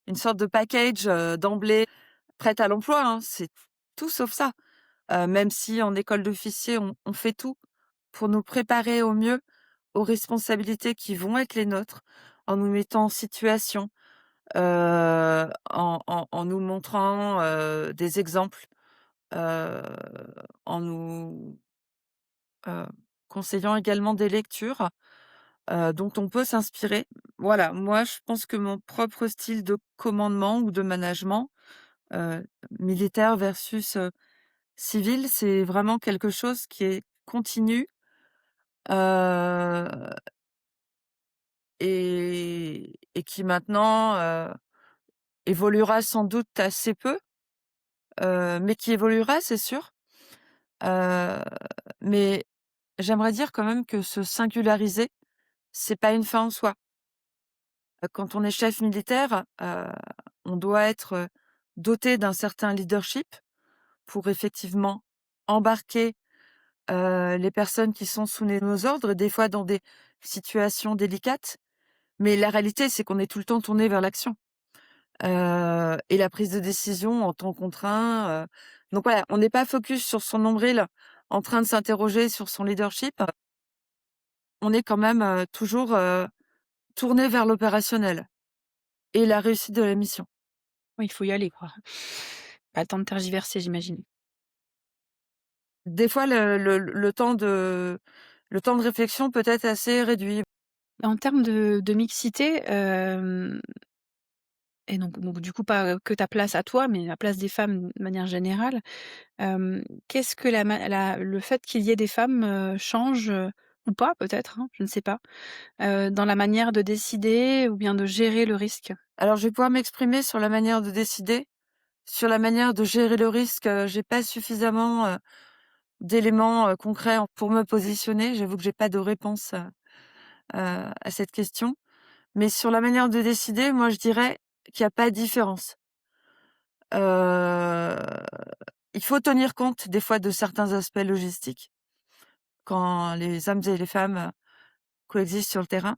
une sorte de package, d'emblée prête à l'emploi, hein. C'est tout sauf ça. Même si en école d'officier, on fait tout pour nous préparer au mieux aux responsabilités qui vont être les nôtres, en nous mettant en situation, en nous montrant, des exemples, heu, en nous, heu, conseillant également des lectures, dont on peut s'inspirer. Voilà, moi je pense que mon propre style de commandement ou de management, heu, militaire versus, civil, c'est vraiment quelque chose qui est continu, heu et qui maintenant, évoluera sans doute assez peu, mais qui évoluera, c'est sûr. Heu, mais j'aimerais dire quand même que se singulariser, c'est pas une fin en soi. Quand on est chef militaire, on doit être, doté d'un certain leadership pour effectivement embarquer, les personnes qui sont sous nos ordres, des fois dans des situations délicates. Mais la réalité, c'est qu'on est tout le temps tourné vers l'action, et la prise de décision en temps contraint, donc voilà, on n'est pas focus sur son nombril, en train de s'interroger sur son leadership. On est quand même, toujours, tourné vers l'opérationnel et la réussite de la mission. Oui, il faut y aller, quoi. Pas le temps de tergiverser, j'imagine. Des fois, le temps de réflexion peut être assez réduit. En termes de mixité, et donc du coup pas, que ta place à toi, mais la place des femmes de manière générale, qu'est-ce que le fait qu'il y ait des femmes, change, ou pas peut-être, hein, je ne sais pas, dans la manière de décider ou bien de gérer le risque? Alors je vais pouvoir m'exprimer sur la manière de décider. Sur la manière de gérer le risque, j'ai pas suffisamment, d'éléments, concrets pour me positionner. J'avoue que j'ai pas de réponse, à cette question. Mais sur la manière de décider, moi je dirais qu'il y a pas de différence. Heu, il faut tenir compte des fois de certains aspects logistiques quand les hommes et les femmes, coexistent sur le terrain.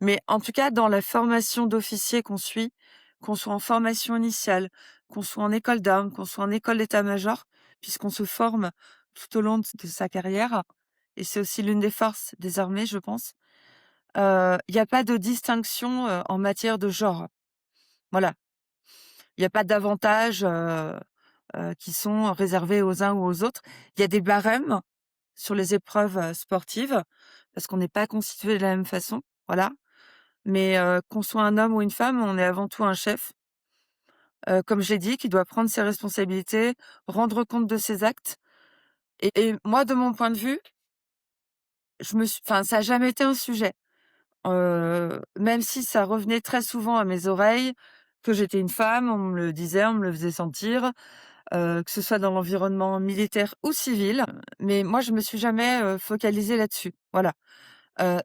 Mais en tout cas, dans la formation d'officier qu'on suit, qu'on soit en formation initiale, qu'on soit en école d'armes, qu'on soit en école d'état-major, puisqu'on se forme tout au long de sa carrière et c'est aussi l'une des forces des armées, je pense. Il y a pas de distinction, en matière de genre. Voilà. Il y a pas d'avantages, qui sont réservés aux uns ou aux autres. Il y a des barèmes sur les épreuves, sportives, parce qu'on n'est pas constitué de la même façon, voilà. Mais qu'on soit un homme ou une femme, on est avant tout un chef comme j'ai dit, qui doit prendre ses responsabilités, rendre compte de ses actes et moi, de mon point de vue, ça a jamais été un sujet. Même si ça revenait très souvent à mes oreilles, que j'étais une femme, on me le disait, on me le faisait sentir, que ce soit dans l'environnement militaire ou civil, mais moi je me suis jamais, focalisée là-dessus, voilà.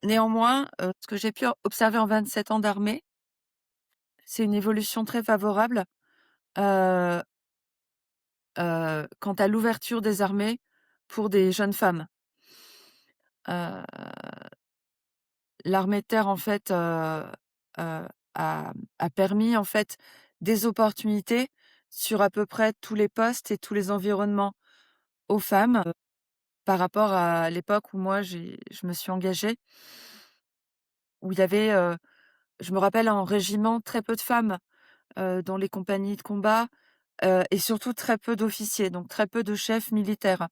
Néanmoins, ce que j'ai pu observer en 27 ans d'armée, c'est une évolution très favorable, heu quant à l'ouverture des armées pour des jeunes femmes. Heu, L'armée de terre en fait, heu, a permis en fait des opportunités sur à peu près tous les postes et tous les environnements aux femmes, par rapport à l'époque où moi je me suis engagée, où il y avait, je me rappelle en régiment très peu de femmes, dans les compagnies de combat, et surtout très peu d'officiers, donc très peu de chefs militaires.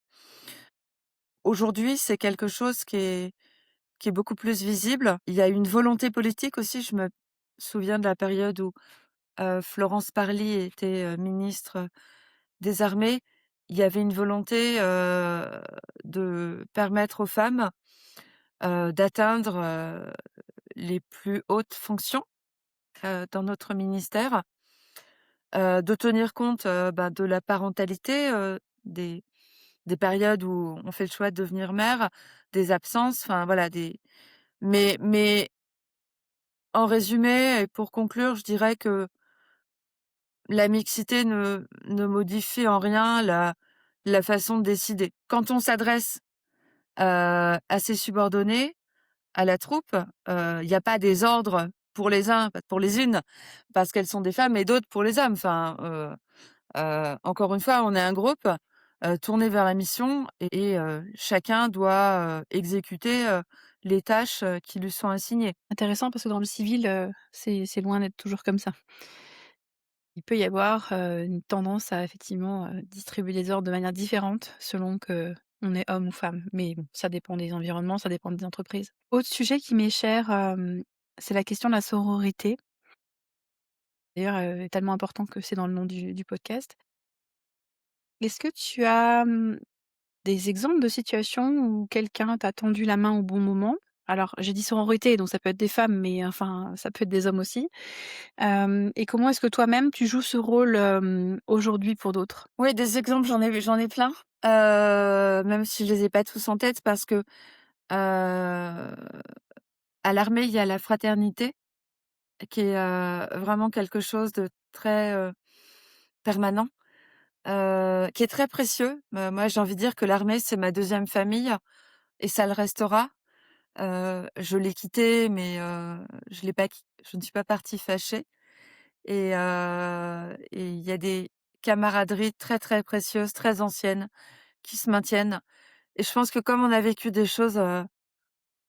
Aujourd'hui, c'est quelque chose qui est beaucoup plus visible. Il y a une volonté politique aussi, je me souviens de la période où, Florence Parly était, ministre des Armées. Il y avait une volonté, de permettre aux femmes, d'atteindre, les plus hautes fonctions, dans notre ministère, de tenir compte, de la parentalité, des périodes où on fait le choix de devenir mère, des absences, enfin voilà, mais en résumé et pour conclure, je dirais que la mixité ne modifie en rien la façon de décider. Quand on s'adresse, à ses subordonnés, à la troupe, il y a pas des ordres pour les uns, pour les unes, parce qu'elles sont des femmes et d'autres pour les hommes. Enfin, encore une fois, on est un groupe, tourné vers la mission et chacun doit, exécuter, les tâches, qui lui sont assignées. Intéressant parce que dans le civil, c'est loin d'être toujours comme ça. Il peut y avoir, une tendance à effectivement, distribuer les ordres de manière différente selon qu'on est homme ou femme. Mais bon, ça dépend des environnements, ça dépend des entreprises. Autre sujet qui m'est cher, c'est la question de la sororité. D'ailleurs, tellement important que c'est dans le nom du podcast. Est-ce que tu as, des exemples de situations où quelqu'un t'a tendu la main au bon moment? Alors, j'ai dit sororité, donc ça peut être des femmes, mais enfin, ça peut être des hommes aussi. Et comment est-ce que toi-même tu joues ce rôle, aujourd'hui pour d'autres? Oui, des exemples, j'en ai plein, même si je les ai pas tous en tête parce que, à l'armée, il y a la fraternité qui est, vraiment quelque chose de très, permanent, qui est très précieux. Moi, j'ai envie de dire que l'armée, c'est ma deuxième famille et ça le restera. Je l'ai quitté, mais je l'ai pas qui je ne suis pas partie fâchée et il y a des camaraderies très, très précieuses, très anciennes qui se maintiennent et je pense que comme on a vécu des choses,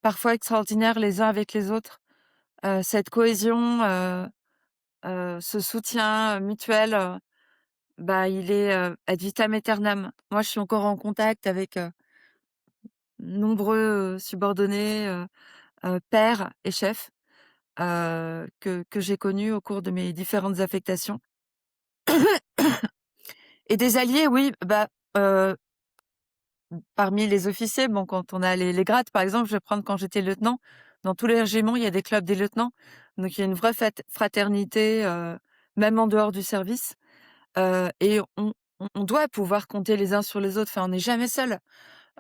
parfois extraordinaires les uns avec les autres, cette cohésion, ce soutien, mutuel, il est, ad vitam aeternam. Moi, je suis encore en contact avec, nombreux, subordonnés, pairs et chefs, que j'ai connus au cours de mes différentes affectations et des alliés, oui, heu, parmi les officiers, bon, quand on a les grades, par exemple, je vais prendre quand j'étais lieutenant, dans tous les régiments, il y a des clubs des lieutenants, donc il y a une vraie fraternité, même en dehors du service, et on doit pouvoir compter les uns sur les autres, enfin, on n'est jamais seul,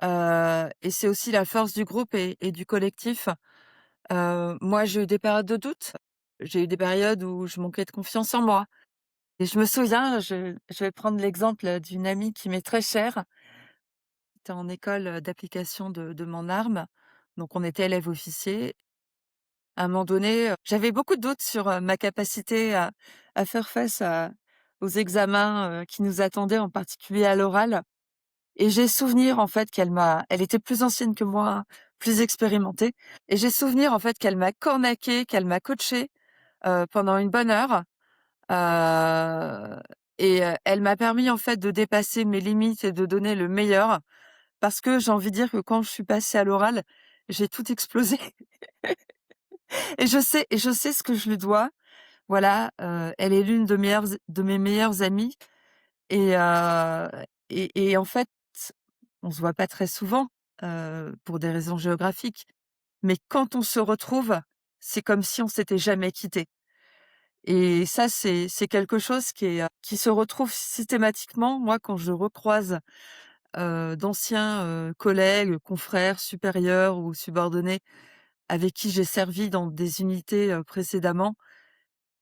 et c'est aussi la force du groupe et du collectif. Moi, j'ai eu des périodes de doute, j'ai eu des périodes où je manquais de confiance en moi et je me souviens, je vais prendre l'exemple, d'une amie qui m'est très chère. J'étais en école, d'application de mon arme, donc on était élèves officiers. À un moment donné, j'avais beaucoup de doutes sur, ma capacité à faire face aux examens, qui nous attendaient, en particulier à l'oral et j'ai souvenir, en fait, elle était plus ancienne que moi, plus expérimentée et j'ai souvenir, en fait, qu'elle m'a cornaquée, qu'elle m'a coachée, pendant une bonne heure, heu elle m'a permis, en fait, de dépasser mes limites et de donner le meilleur parce que j'ai envie de dire que quand je suis passée à l'oral, j'ai tout explosé et je sais ce que je lui dois. Voilà, elle est l'une de mes meilleures amies et en fait, on se voit pas très souvent, pour des raisons géographiques, mais quand on se retrouve, c'est comme si on s'était jamais quitté. Et ça, c'est quelque chose qui se retrouve systématiquement, moi, quand je recroise, d'anciens, collègues, confrères, supérieurs ou subordonnés avec qui j'ai servi dans des unités, précédemment.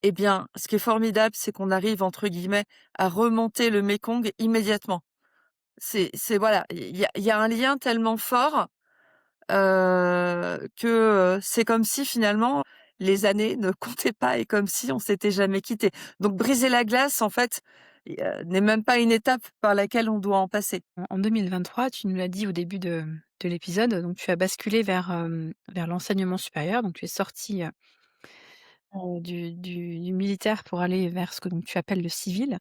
Eh bien, ce qui est formidable, c'est qu'on arrive, entre guillemets, à «remonter le mékong» immédiatement. C'est voilà, il y a un lien tellement fort, c'est comme si finalement les années ne comptaient pas et comme si on s'était jamais quitté. Donc briser la glace, en fait, n'est même pas une étape par laquelle on doit en passer. En 2023, tu nous l'as dit au début de l'épisode, donc tu as basculé vers l'enseignement supérieur, donc tu es sortie, du militaire pour aller vers ce que donc tu appelles le civil.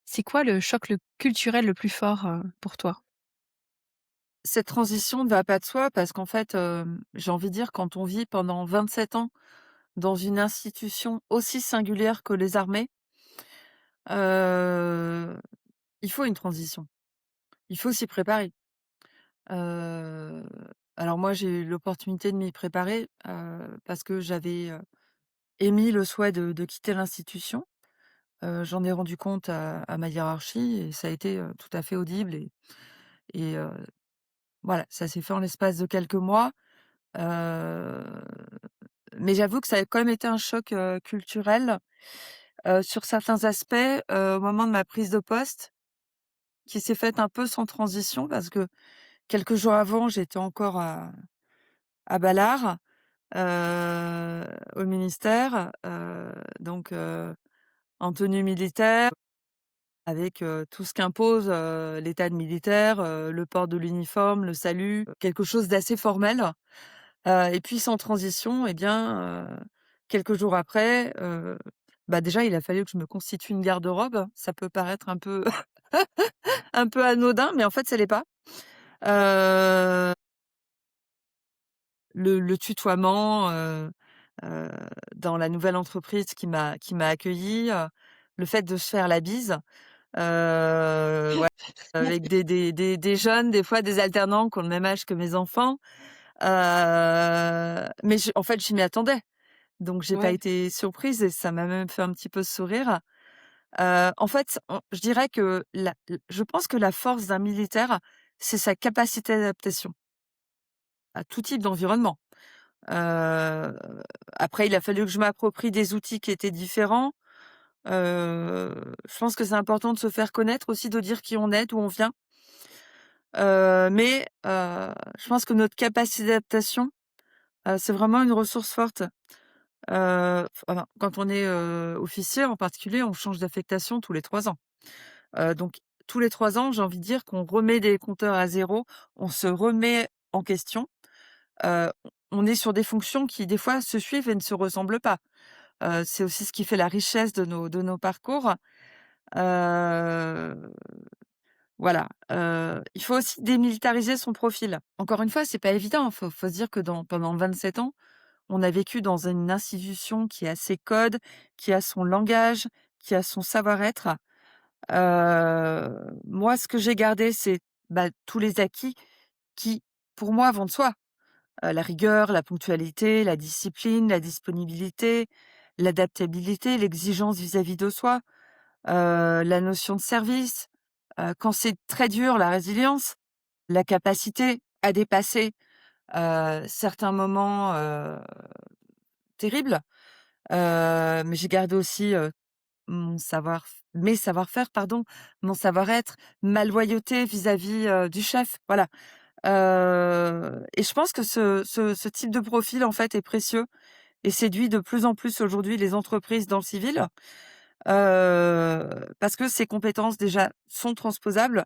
C'est quoi le choc culturel le plus fort, pour toi? Cette transition ne va pas de soi parce qu'en fait, j'ai envie de dire quand on vit pendant 27 ans dans une institution aussi singulière que les armées, heu, il faut une transition. Il faut s'y préparer. Heu, alors moi, j'ai eu l'opportunité de m'y préparer, parce que j'avais, émis le souhait de quitter l'institution. J'en ai rendu compte à ma hiérarchie et ça a été, tout à fait audible et voilà, ça s'est fait en l'espace de quelques mois. Heu, mais j'avoue que ça a quand même été un choc, culturel, sur certains aspects, au moment de ma prise de poste, qui s'est faite un peu sans transition parce que quelques jours avant, j'étais encore à Balard, au ministère, en tenue militaire avec, tout ce qu'impose, l'état de militaire, le port de l'uniforme, le salut, quelque chose d'assez formel. Et puis sans transition, eh bien, quelques jours après, bah, déjà il a fallu que je me constitue une garde-robe. Ça peut paraître un peu un peu anodin, mais en fait ça l'est pas. Heu, le tutoiement, heu, dans la nouvelle entreprise qui m'a accueillie, le fait de se faire la bise, ouais, avec des jeunes, des fois des alternants qui ont le même âge que mes enfants. Mais en fait, je m'y attendais. Donc j'ai pas Ouais. été surprise et ça m'a même fait un petit peu sourire. En fait, je dirais que je pense que la force d'un militaire, c'est sa capacité d'adaptation à tout type d'environnement. Heu, Après il a fallu que je m'approprie des outils qui étaient différents. Je pense que c'est important de se faire connaître aussi, de dire qui on est, d'où on vient. Je pense que notre capacité d'adaptation, c'est vraiment une ressource forte. Enfin, quand on est, officier en particulier, on change d'affectation tous les 3 ans. Donc tous les 3 ans, j'ai envie de dire qu'on remet des compteurs à zéro, on se remet en question. Heu, on est sur des fonctions qui, des fois, se suivent et ne se ressemblent pas. C'est aussi ce qui fait la richesse de nos parcours. Heu, voilà, il faut aussi démilitariser son profil. Encore une fois, c'est pas évident. Faut se dire que pendant 27 ans, on a vécu dans une institution qui a ses codes, qui a son langage, qui a son savoir-être. Moi, ce que j'ai gardé, c'est, bah, tous les acquis qui, pour moi, vont de soi. La rigueur, la ponctualité, la discipline, la disponibilité, l'adaptabilité, l'exigence vis-à-vis de soi, la notion de service, quand c'est très dur, la résilience, la capacité à dépasser, certains moments, terribles. Mais j'ai gardé aussi, mes savoir-faire, pardon, mon savoir-être, ma loyauté vis-à-vis, du chef, voilà. Et je pense que ce type de profil, en fait, est précieux et séduit de plus en plus aujourd'hui les entreprises dans le civil, parce que ces compétences déjà sont transposables,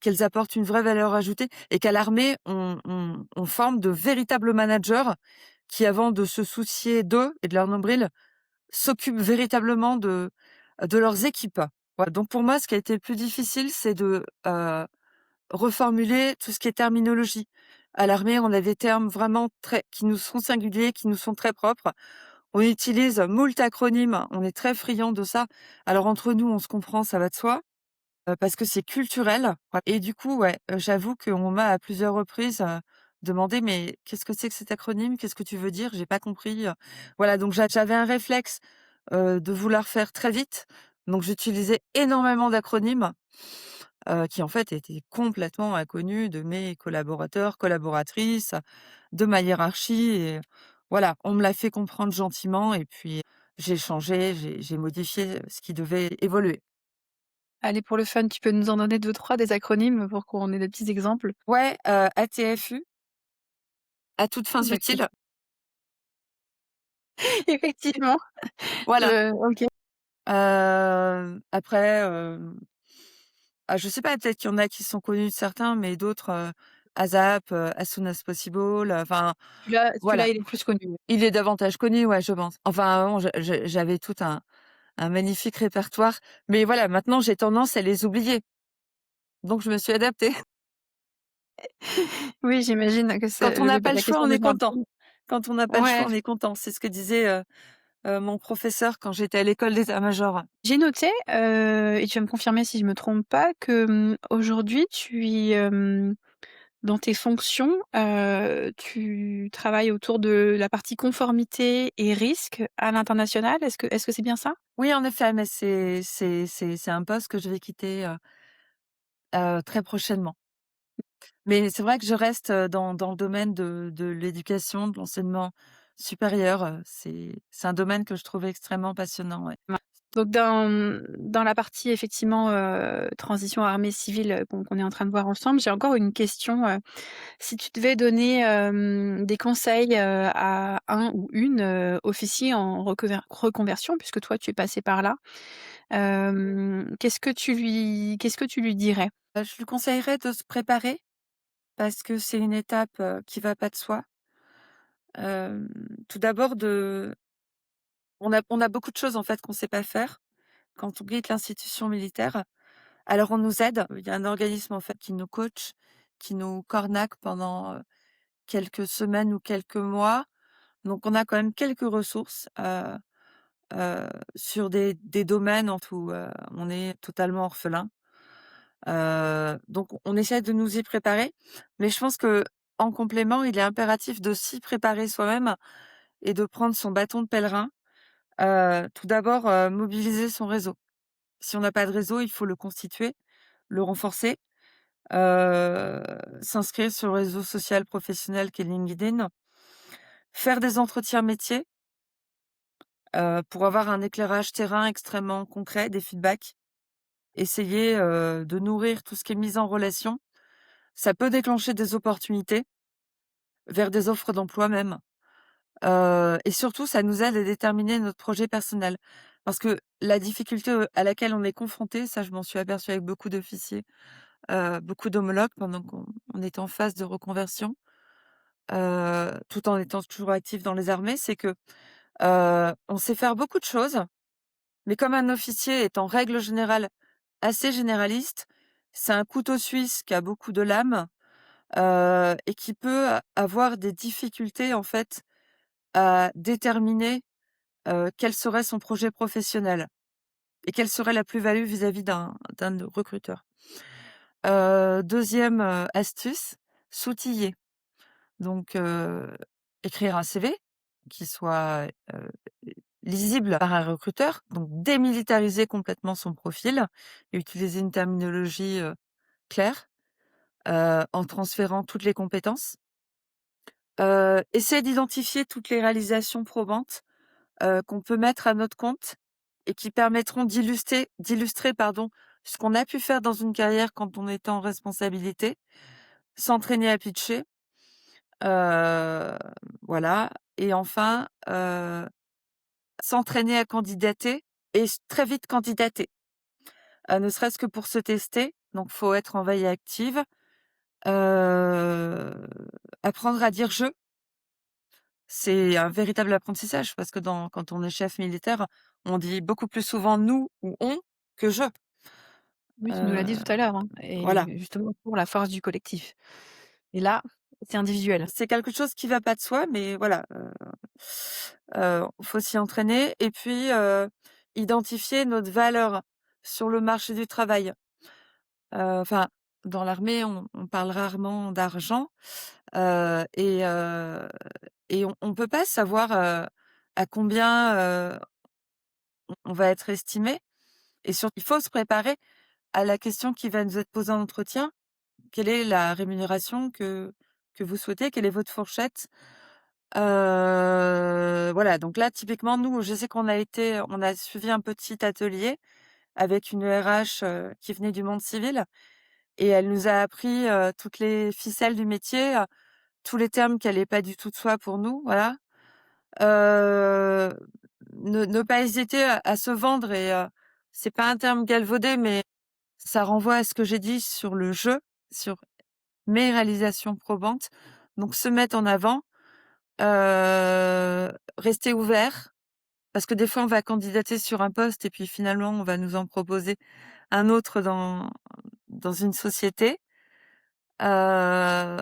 qu'elles apportent une vraie valeur ajoutée et qu'à l'armée, on forme de véritables managers qui, avant de se soucier d'eux et de leur nombril, s'occupent véritablement de leurs équipes. Voilà, donc pour moi, ce qui a été le plus difficile, c'est de, reformuler tout ce qui est terminologie. À l'armée, on a des termes vraiment très qui nous sont singuliers, qui nous sont très propres. On utilise moult acronymes, on est très friands de ça. Alors entre nous, on se comprend, ça va de soi, parce que c'est culturel. Et du coup, ouais, j'avoue qu'on m'a à plusieurs reprises, demandé: «Mais qu'est-ce que c'est que cet acronyme? Qu'est-ce que tu veux dire? J'ai pas compris», voilà, donc j'avais un réflexe, de vouloir faire très vite, donc j'utilisais énormément d'acronymes, qui en fait étaient complètement inconnus de mes collaborateurs, collaboratrices, de ma hiérarchie. Et voilà, on me l'a fait comprendre gentiment et puis j'ai changé, j'ai modifié ce qui devait évoluer. Allez, pour le fun, tu peux nous en donner deux trois des acronymes pour qu'on ait des petits exemples? Ouais, ATFU, à toutes fins D'accord. utiles, Effectivement, voilà. OK. Après, je sais pas, peut-être qu'il y en a qui sont connus de certains, mais d'autres, ASAP, as soon as possible, enfin, Celui-là, voilà. il est plus connu, ouais. Il est davantage connu, ouais, je pense. Enfin, avant, j'avais tout un magnifique répertoire, mais voilà, maintenant, j'ai tendance à les oublier, donc je me suis adaptée. Oui, j'imagine que Quand c'est on n'a pas le la choix, question on est devient un content. peu Quand on n'a pas le choix, ouais. on est content. C'est ce que disait, mon professeur quand j'étais à l'école d'état-major. J'ai noté, et tu vas me confirmer si je me trompe pas, que, aujourd'hui dans tes fonctions, tu travailles autour de la partie conformité et risque à l'international. Est-ce que c'est bien ça? Oui, en effet, mais c'est un poste que je vais quitter, très prochainement. Mais c'est vrai que je reste, dans le domaine de l'éducation, de l'enseignement supérieur, c'est un domaine que je trouve extrêmement passionnant, ouais. Ouais. Donc dans la partie effectivement, transition armée civile, qu'on est en train de voir ensemble, j'ai encore une question, si tu devais donner, des conseils, à un ou une, officier en reconversion, puisque toi tu es passé par là, qu'est-ce que tu lui dirais? Je lui conseillerais de se préparer parce que c'est une étape, qui va pas de soi. Tout d'abord on a beaucoup de choses, en fait, qu'on sait pas faire quand on quitte l'institution militaire. Alors on nous aide, il y a un organisme, en fait, qui nous coach, qui nous cornaque pendant, quelques semaines ou quelques mois. Donc on a quand même quelques ressources, sur des domaines où, on est totalement orphelin. Donc on essaie de nous y préparer, mais je pense que en complément, il est impératif de s'y préparer soi-même et de prendre son bâton de pèlerin. Tout d'abord, mobiliser son réseau. Si on n'a pas de réseau, il faut le constituer, le renforcer, heu, s'inscrire sur le réseau social professionnel qu'est LinkedIn, faire des entretiens métiers, pour avoir un éclairage terrain extrêmement concret, des feedbacks, essayer, de nourrir tout ce qui est mise en relation. Ça peut déclencher des opportunités vers des offres d'emploi même, et surtout ça nous aide à déterminer notre projet personnel. Parce que la difficulté, à laquelle on est confronté, ça je m'en suis aperçue avec beaucoup d'officiers, beaucoup d'homologues pendant qu'on était en phase de reconversion, tout en étant toujours actif dans les armées, c'est que, on sait faire beaucoup de choses, mais comme un officier est en règle générale assez généraliste, c'est un couteau suisse qui a beaucoup de lames, et qui peut avoir des difficultés, en fait, à déterminer, quel serait son projet professionnel et quelle serait la plus-value vis-à-vis d'un recruteur. 2e, astuce, s'outiller. Donc, écrire un CV qui soit, lisible par un recruteur, donc démilitariser complètement son profil et utiliser une terminologie, claire, en transférant toutes les compétences. Essayer d'identifier toutes les réalisations probantes, qu'on peut mettre à notre compte et qui permettront d'illustrer, pardon, ce qu'on a pu faire dans une carrière quand on était en responsabilité. S'entraîner à pitcher, heu, voilà. Et enfin, s'entraîner à candidater et très vite candidater, ne serait-ce que pour se tester, donc faut être en veille active, heu, apprendre à dire «je». C'est un véritable apprentissage parce que quand on est chef militaire, on dit beaucoup plus souvent «nous» ou «on» que «je». Oui, tu nous l'as dit Heu, tout à l'heure, hein, voilà. et justement pour la force du collectif. Et là, C'est individuel. C'est quelque chose qui va pas de soi, mais voilà, faut s'y entraîner et puis, identifier notre valeur sur le marché du travail. Enfin, dans l'armée, on parle rarement d'argent, heu et heu et on peut pas savoir, à combien, on va être estimé et surtout il faut se préparer à la question qui va nous être posée en entretien. Quelle est la rémunération que vous souhaitez? Quelle est votre fourchette? Voilà, donc là, typiquement, nous, je sais on a suivi un petit atelier avec une RH, qui venait du monde civil et elle nous a appris, toutes les ficelles du métier, tous les termes qui allaient pas du tout de soi pour nous, voilà. Heu, ne pas hésiter à se vendre et c'est pas un terme galvaudé, mais ça renvoie à ce que j'ai dit sur le «je», sur mes réalisations probantes. Donc se mettre en avant, rester ouvert, parce que des fois on va candidater sur un poste et puis finalement on va nous en proposer un autre dans une société. Heu,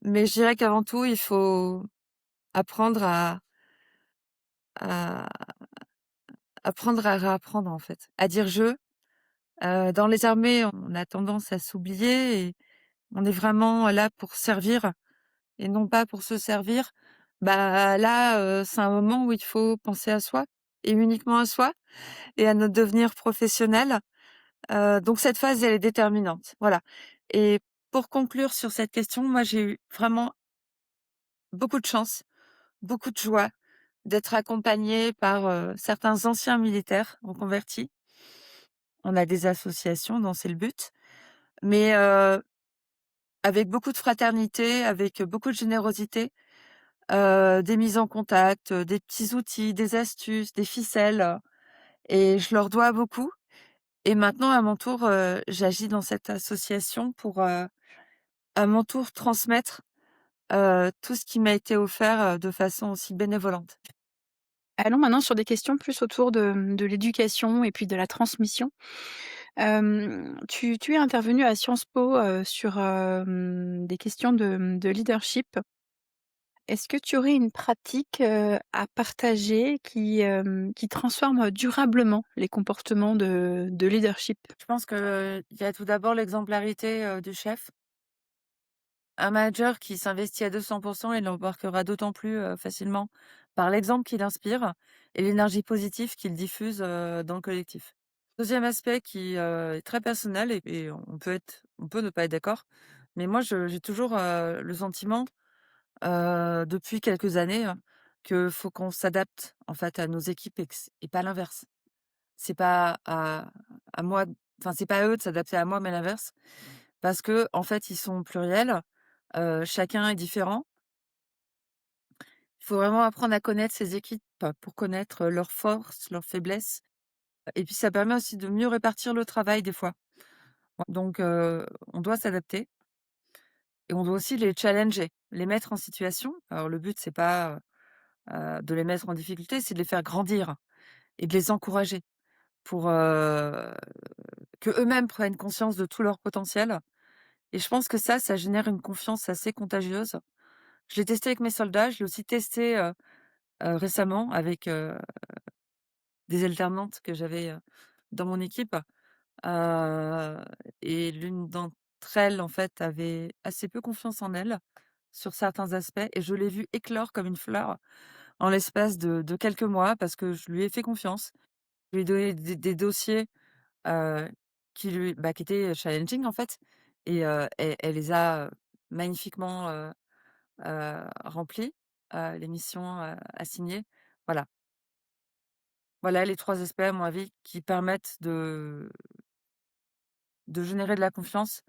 mais je dirais qu'avant tout, il faut apprendre à apprendre à réapprendre en fait, à dire «je». Dans les armées, on a tendance à s'oublier et on est vraiment là pour servir et non pas pour se servir. Bah, là, c'est un moment où il faut penser à soi et uniquement à soi et à notre devenir professionnel. Donc cette phase, elle est déterminante, voilà. Et pour conclure sur cette question, moi, j'ai eu vraiment beaucoup de chance, beaucoup de joie d'être accompagnée par, certains anciens militaires reconvertis. On a des associations dont c'est le but, mais avec beaucoup de fraternité, avec beaucoup de générosité, des mises en contact, des petits outils, des astuces, des ficelles, et je leur dois beaucoup. Et maintenant à mon tour, j'agis dans cette association pour, à mon tour transmettre, tout ce qui m'a été offert, de façon aussi bénévolente. Allons maintenant sur des questions plus autour de l'éducation et puis de la transmission. Tu es intervenu à Sciences Po, sur, des questions de leadership. Est-ce que tu aurais une pratique, à partager qui transforme durablement les comportements de leadership? Je pense qu'il y a tout d'abord l'exemplarité, du chef. Un manager qui s'investit à 200, il l'embarquera d'autant plus, facilement par l'exemple qu'il inspire et l'énergie positive qu'il diffuse, dans le collectif. Deuxième aspect qui, est très personnel et on peut ne pas être d'accord, mais moi j'ai toujours, le sentiment, depuis quelques années, que faut qu'on s'adapte en fait à nos équipes et pas l'inverse. C'est pas à moi enfin c'est pas à eux de s'adapter à moi, mais l'inverse. Parce que en fait, ils sont pluriels, chacun est différent. Il faut vraiment apprendre à connaître ses équipes pour connaître, leurs forces, leurs faiblesses et puis ça permet aussi de mieux répartir le travail des fois. Donc on doit s'adapter et on doit aussi les challenger, les mettre en situation. Alors le but, c'est pas, de les mettre en difficulté, c'est de les faire grandir et de les encourager pour, qu'eux-mêmes prennent conscience de tout leur potentiel et je pense que ça génère une confiance assez contagieuse. Je l'ai testé avec mes soldats, je l'ai aussi testé, récemment avec, des alternantes que j'avais, dans mon équipe, heu et l'une d'entre elles, en fait, avait assez peu confiance en elle, sur certains aspects et je l'ai vue éclore comme une fleur en l'espace de quelques mois parce que je lui ai fait confiance. Je lui ai donné des dossiers, heu, qui étaient challenging, en fait et elle les a, magnifiquement, remplis, les missions, assignées. Voilà. Voilà les 3 aspects à mon avis qui permettent de générer de la confiance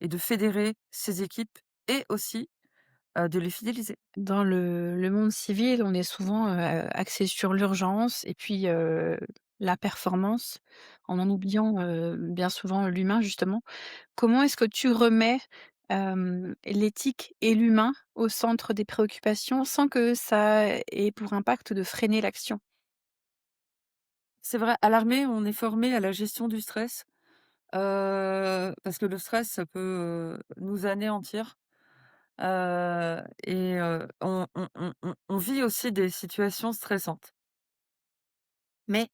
et de fédérer ses équipes et aussi, de les fidéliser. Dans le monde civil, on est souvent, axé sur l'urgence et puis, la performance, en oubliant, bien souvent l'humain justement. Comment est-ce que tu remets, l'éthique et l'humain au centre des préoccupations sans que ça ait pour impact de freiner l'action? C'est vrai, à l'armée, on est formé à la gestion du stress, parce que le stress, ça peut, nous anéantir. On vit aussi des situations stressantes. Mais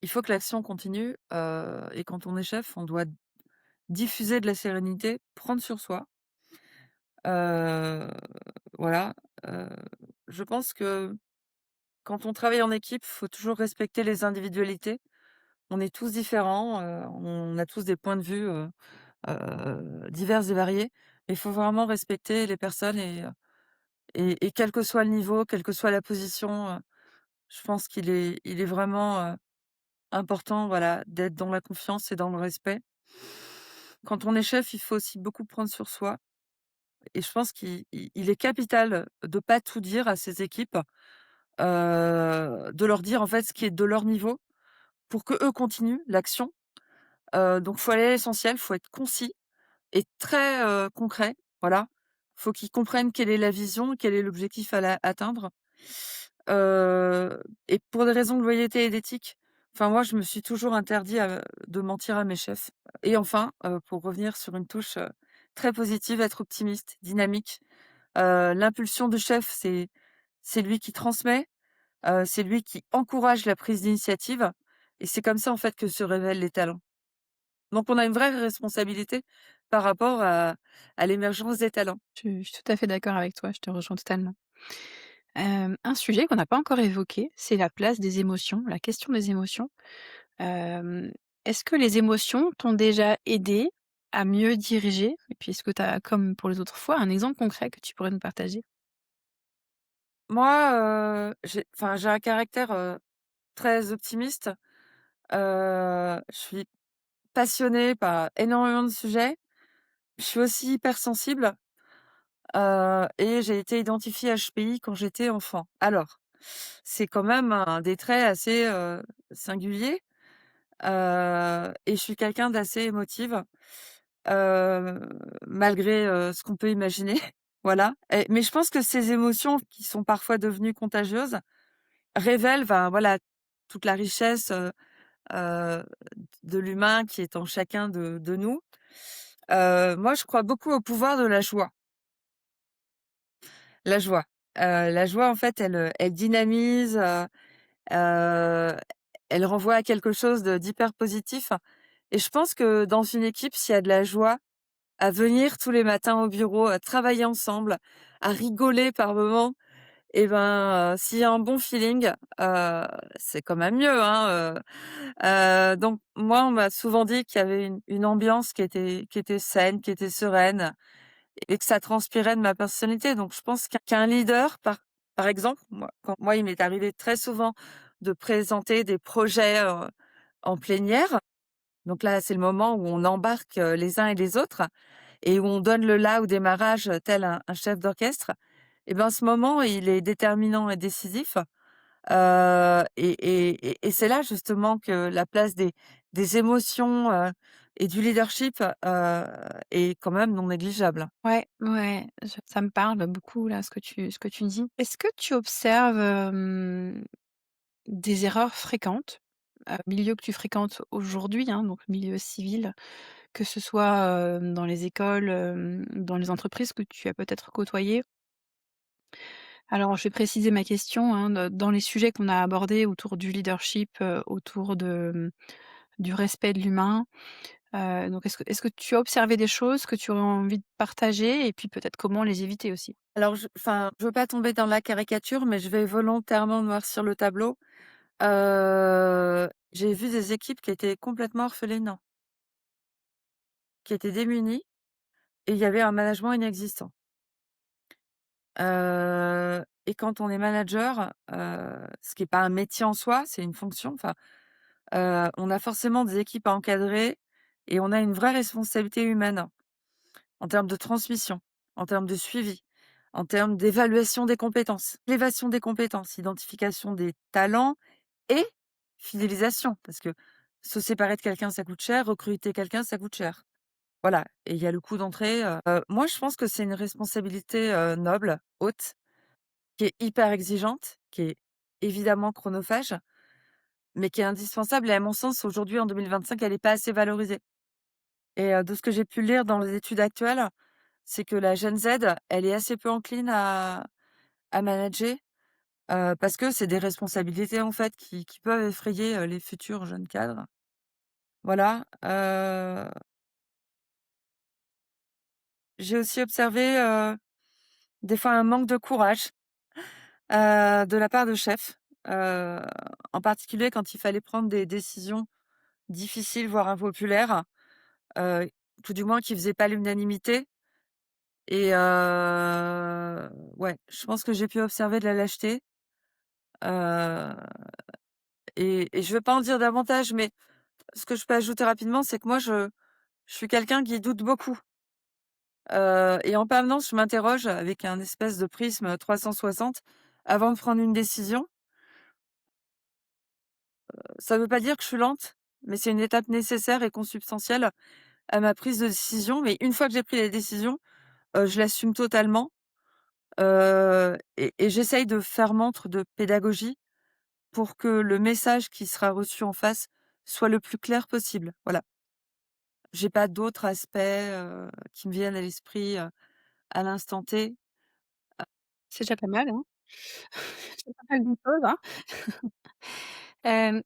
il faut que l'action continue, et quand on est chef, on doit diffuser de la sérénité, prendre sur soi. Heu, voilà, heu, je pense que quand on travaille en équipe, faut toujours respecter les individualités. On est tous différents, on a tous des points de vue, divers et variés. Il faut vraiment respecter les personnes et quel que soit le niveau, quelle que soit la position, je pense qu'il est vraiment, important, voilà, d'être dans la confiance et dans le respect. Quand on est chef, il faut aussi beaucoup prendre sur soi et je pense qu'il est capital de pas tout dire à ses équipes, de leur dire, en fait, ce qui est de leur niveau pour qu'eux continuent l'action. Donc faut aller à l'essentiel, faut être concis et très, concret, voilà. Faut qu'ils comprennent quelle est la vision, quel est l'objectif à atteindre. Et pour des raisons de loyauté et d'éthique, enfin moi je me suis toujours interdit de mentir à mes chefs. Et enfin, pour revenir sur une touche, très positive, être optimiste, dynamique. L'impulsion du chef, c'est lui qui transmet, c'est lui qui encourage la prise d'initiative et c'est comme ça en fait que se révèlent les talents. Donc on a une vraie responsabilité par rapport à l'émergence des talents. Je suis tout à fait d'accord avec toi, je te rejoins totalement. Un sujet qu'on n'a pas encore évoqué, c'est la place des émotions, la question des émotions. Hem, Est-ce que les émotions t'ont déjà aidé à mieux diriger? Et puis est-ce que tu as, comme pour les autres fois, un exemple concret que tu pourrais nous partager? Moi, j'ai un caractère, très optimiste. Je suis passionnée par énormément de sujets. Je suis aussi hypersensible, et j'ai été identifiée HPI quand j'étais enfant. Alors, c'est quand même un des traits assez, singuliers, et je suis quelqu'un d'assez émotive, heu, malgré, ce qu'on peut imaginer, voilà. Mais je pense que ces émotions qui sont parfois devenues contagieuses révèlent, ben, voilà, toute la richesse, heu, de l'humain qui est en chacun de nous. Moi, je crois beaucoup au pouvoir de la joie. La joie. La joie, en fait, elle dynamise, heu, elle renvoie à quelque chose d'hyper positif et je pense que dans une équipe, s'il y a de la joie à venir tous les matins au bureau, à travailler ensemble, à rigoler par moments et ben, s'il y a un bon feeling, heu, c'est quand même mieux, hein, donc moi, on m'a souvent dit qu'il y avait une ambiance qui était saine, qui était sereine et que ça transpirait de ma personnalité. Donc je pense qu'un leader, par exemple, moi, il m'est arrivé très souvent de présenter des projets, en plénière. Donc là, c'est le moment où on embarque, les uns et les autres et où on donne le «la» au démarrage, tel un chef d'orchestre. Et ben, ce moment, il est déterminant et décisif. Et c'est là justement que la place des émotions, et du leadership, est quand même non négligeable. Ouais, ouais, je ça me parle beaucoup là, ce que tu dis. Est-ce que tu observes, des erreurs fréquentes, milieu que tu fréquentes aujourd'hui, hein, donc milieu civil, que ce soit, dans les écoles, dans les entreprises que tu as peut-être côtoyées? Alors je vais préciser ma question, hein, dans les sujets qu'on a abordés autour du leadership, autour de, du respect de l'humain, donc est-ce que tu as observé des choses que tu aurais envie de partager et puis peut-être comment les éviter aussi? Alors je veux pas tomber dans la caricature, mais je vais volontairement noircir le tableau. J'ai vu des équipes qui étaient complètement orphelines, qui étaient démunies et il y avait un management inexistant. Et quand on est manager, ce qui est pas un métier en soi, c'est une fonction, enfin, on a forcément des équipes à encadrer et on a une vraie responsabilité humaine en termes de transmission, en termes de suivi, en termes d'évaluation des compétences. Élévation des compétences, identification des talents et fidélisation, parce que se séparer de quelqu'un, ça coûte cher, recruter quelqu'un, ça coûte cher. Voilà et il y a le coût d'entrée, moi je pense que c'est une responsabilité, noble, haute, qui est hyper exigeante, qui est évidemment chronophage, mais qui est indispensable et à mon sens aujourd'hui en 2025, elle est pas assez valorisée et de ce que j'ai pu lire dans les études actuelles, c'est que la Gen Z, elle est assez peu encline à manager, parce que c'est des responsabilités, en fait, qui peuvent effrayer, les futurs jeunes cadres. Voilà, j'ai aussi observé, des fois un manque de courage, de la part de chefs, heu, en particulier quand il fallait prendre des décisions difficiles, voire impopulaires, heu, tout du moins qui faisaient pas l'unanimité et ouais, je pense que j'ai pu observer de la lâcheté, heu et je veux pas en dire davantage, mais ce que je peux ajouter rapidement, c'est que moi je suis quelqu'un qui doute beaucoup, et en permanence, je m'interroge avec un espèce de prisme 360 avant de prendre une décision. Ça veut pas dire que je suis lente, mais c'est une étape nécessaire et consubstantielle à ma prise de décision. Mais une fois que j'ai pris la décision, je l'assume totalement, et j'essaye de faire montre de pédagogie pour que le message qui sera reçu en face soit le plus clair possible. Voilà. J'ai pas d'autres aspects, qui me viennent à l'esprit, à l'instant T. C'est déjà pas mal, hein? C'est pas mal de choses, hein?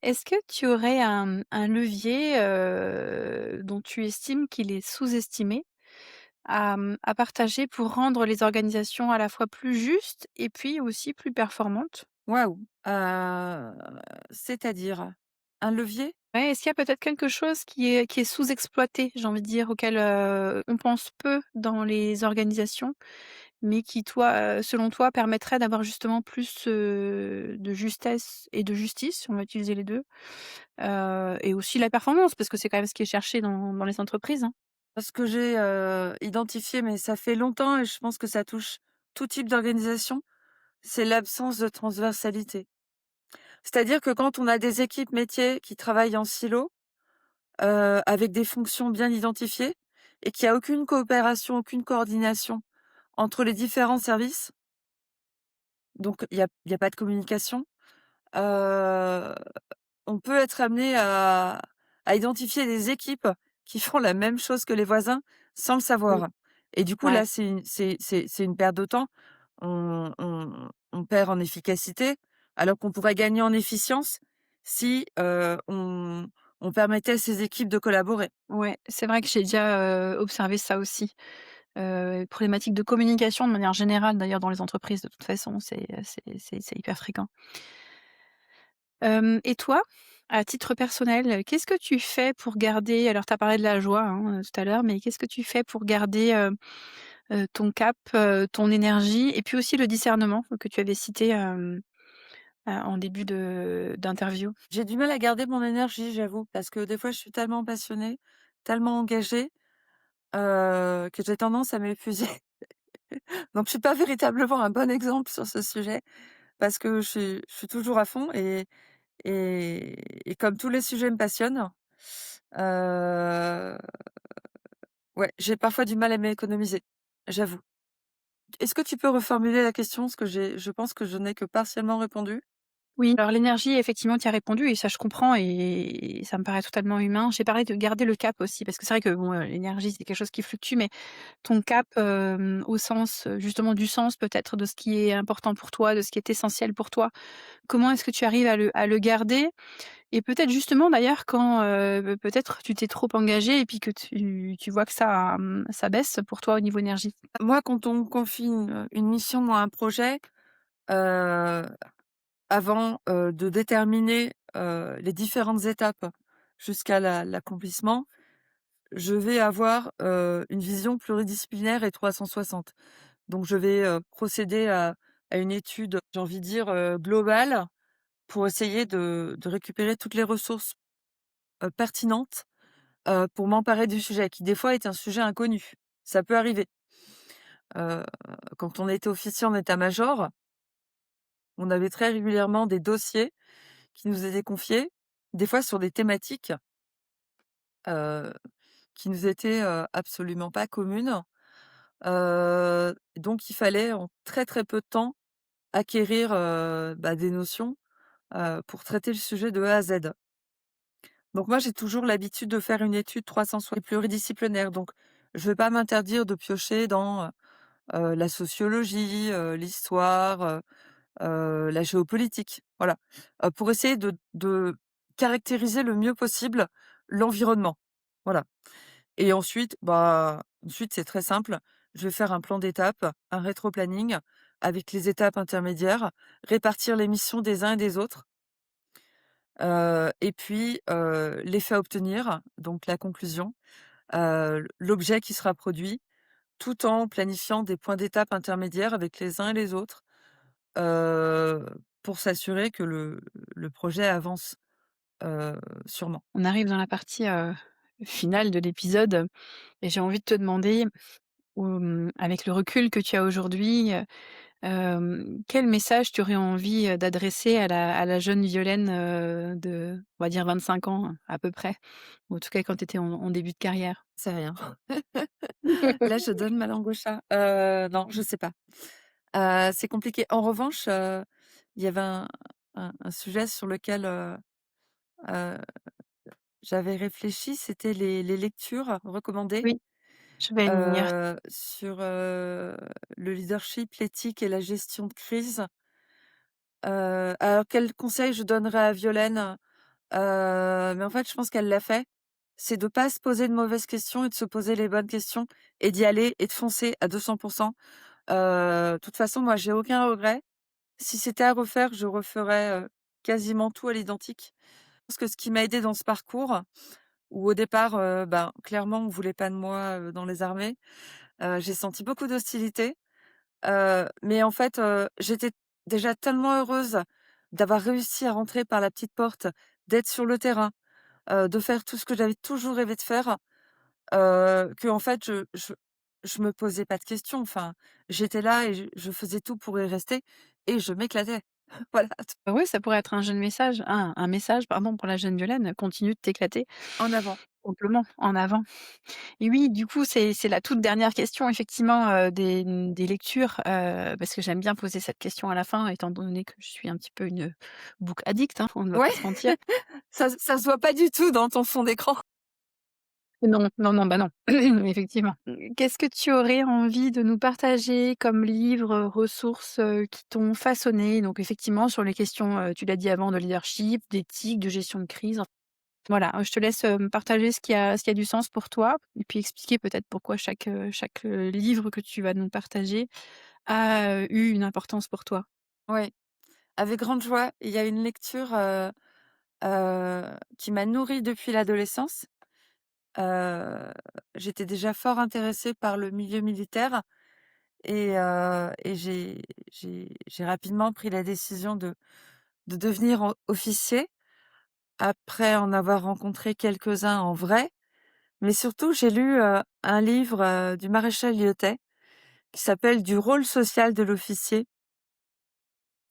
Est-ce que tu aurais un levier, dont tu estimes qu'il est sous-estimé à partager pour rendre les organisations à la fois plus justes et puis aussi plus performantes? Waouh! C'est-à-dire? Un levier? Ouais, est-ce qu'il y a peut-être quelque chose qui est sous-exploité, j'ai envie de dire, auquel, on pense peu dans les organisations, mais qui toi, selon toi, permettrait d'avoir justement plus, de justesse et de justice, on va utiliser les 2, et aussi la performance parce que c'est quand même ce qui est cherché dans les entreprises, hein. Ce que j'ai, identifié, mais ça fait longtemps et je pense que ça touche tout type d'organisation, c'est l'absence de transversalité. C'est-à-dire que quand on a des équipes métiers qui travaillent en silo, avec des fonctions bien identifiées et qu'il y a aucune coopération, aucune coordination entre les différents services, donc il y a pas de communication, heu on peut être amené à identifier des équipes qui font la même chose que les voisins sans le Oui. savoir et du coup, Ouais. là, c'est une perte de temps. On perd en efficacité, alors qu'on pourrait gagner en efficience si, on permettait à ces équipes de collaborer. Ouais, c'est vrai que j'ai déjà, observé ça aussi. Problématique de communication de manière générale d'ailleurs dans les entreprises de toute façon, c'est hyper fréquent. Et toi, à titre personnel, qu'est-ce que tu fais pour garder alors tu as parlé de la joie, hein, tout à l'heure, mais qu'est-ce que tu fais pour garder, ton cap, ton énergie et puis aussi le discernement que tu avais cité, en début d'interview? J'ai du mal à garder mon énergie, j'avoue, parce que des fois, je suis tellement passionnée, tellement engagée, que j'ai tendance à m'épuiser. Donc je suis pas véritablement un bon exemple sur ce sujet. Parce que je suis toujours à fond et comme tous les sujets me passionnent, heu, ouais, j'ai parfois du mal à m'économiser, j'avoue. Est-ce que tu peux reformuler la question? Parce que je pense que je n'ai que partiellement répondu. Oui, alors l'énergie, effectivement, tu as répondu et ça je comprends et ça me paraît totalement humain. J'ai parlé de garder le cap aussi parce que c'est vrai que bon, l'énergie, c'est quelque chose qui fluctue, mais ton cap, au sens, justement du sens peut-être de ce qui est important pour toi, de ce qui est essentiel pour toi. Comment est-ce que tu arrives à le garder? Et peut-être justement d'ailleurs quand, peut-être tu t'es trop engagé et puis que tu vois que ça baisse pour toi au niveau énergie? Moi, quand on me confie une mission ou un projet, heu, avant, de déterminer, les différentes étapes jusqu'à l'accomplissement, je vais avoir, une vision pluridisciplinaire et 360. Donc je vais, procéder à une étude, j'ai envie de dire, globale pour essayer de récupérer toutes les ressources, pertinentes, pour m'emparer du sujet qui, des fois, est un sujet inconnu. Ça peut arriver. Heu, Quand on était officier en état-major, on avait très régulièrement des dossiers qui nous étaient confiés, des fois sur des thématiques, heu, qui nous étaient, absolument pas communes. Donc il fallait en très, très peu de temps acquérir, bah, des notions, pour traiter le sujet de A à Z. Donc moi, j'ai toujours l'habitude de faire une étude 360 pluridisciplinaire. Donc Je vais pas m'interdire de piocher dans, la sociologie, l'histoire, la géopolitique, voilà, pour essayer de caractériser le mieux possible l'environnement. Voilà. Et ensuite, ensuite c'est très simple, je vais faire un plan d'étapes, un rétro-planning avec les étapes intermédiaires, répartir les missions des uns et des autres, et puis, l'effet à obtenir, donc la conclusion, l'objet qui sera produit, tout en planifiant des points d'étape intermédiaires avec les uns et les autres, heu, pour s'assurer que le projet avance, sûrement. On arrive dans la partie, finale de l'épisode et j'ai envie de te demander, avec le recul que tu as aujourd'hui, quel message tu aurais envie, d'adresser à la jeune Violaine, de, on va dire 25 ans, à peu près? Ou en tout cas quand tu étais en début de carrière? C'est rien. Là, je donne ma langue au chat. Non, je sais pas. C'est compliqué. En revanche, il y avait un sujet sur lequel, heu, j'avais réfléchi, c'était les lectures recommandées, Oui, je vais venir. sur, le leadership, l'éthique et la gestion de crise. Alors quel conseil je donnerais à Violaine? Mais en fait, je pense qu'elle l'a fait. C'est de pas se poser de mauvaises questions et de se poser les bonnes questions et d'y aller et de foncer à 200. De toute façon, moi, j'ai aucun regret. Si c'était à refaire, je referais, quasiment tout à l'identique. Parce que ce qui m'a aidée dans ce parcours, où au départ, clairement, on voulait pas de moi, dans les armées, j'ai senti beaucoup d'hostilité, mais en fait, j'étais déjà tellement heureuse d'avoir réussi à rentrer par la petite porte, d'être sur le terrain, de faire tout ce que j'avais toujours rêvé de faire, qu'en fait je me posais pas de questions. Enfin, j'étais là et je faisais tout pour y rester et je m'éclatais. Voilà, Bah, ouais, ça pourrait être un jeune message un message pardon pour la jeune Violaine, continue de t'éclater, en avant. simplement, en avant. Et oui, du coup, c'est la toute dernière question effectivement, des lectures, parce que j'aime bien poser cette question à la fin étant donné que je suis un petit peu une book addict, hein, on ne va Ouais, pas se mentir. ça se voit pas du tout dans ton fond d'écran. Non, non, non, bah, non, effectivement. Qu'est-ce que tu aurais envie de nous partager comme livres, ressources, qui t'ont façonné? Donc effectivement sur les questions, tu l'as dit avant, de leadership, d'éthique, de gestion de crise. Voilà, je te laisse, me partager ce qui a du sens pour toi et puis expliquer peut-être pourquoi chaque, livre que tu vas nous partager a, eu une importance pour toi. Ouais, avec grande joie. Il y a une lecture, qui m'a nourrie depuis l'adolescence. Heu, J'étais déjà fort intéressée par le milieu militaire et j'ai rapidement pris la décision de devenir officier, après en avoir rencontré quelques-uns en vrai. Mais surtout, j'ai lu, un livre, du maréchal Lyotet qui s'appelle «Du rôle social de l'officier»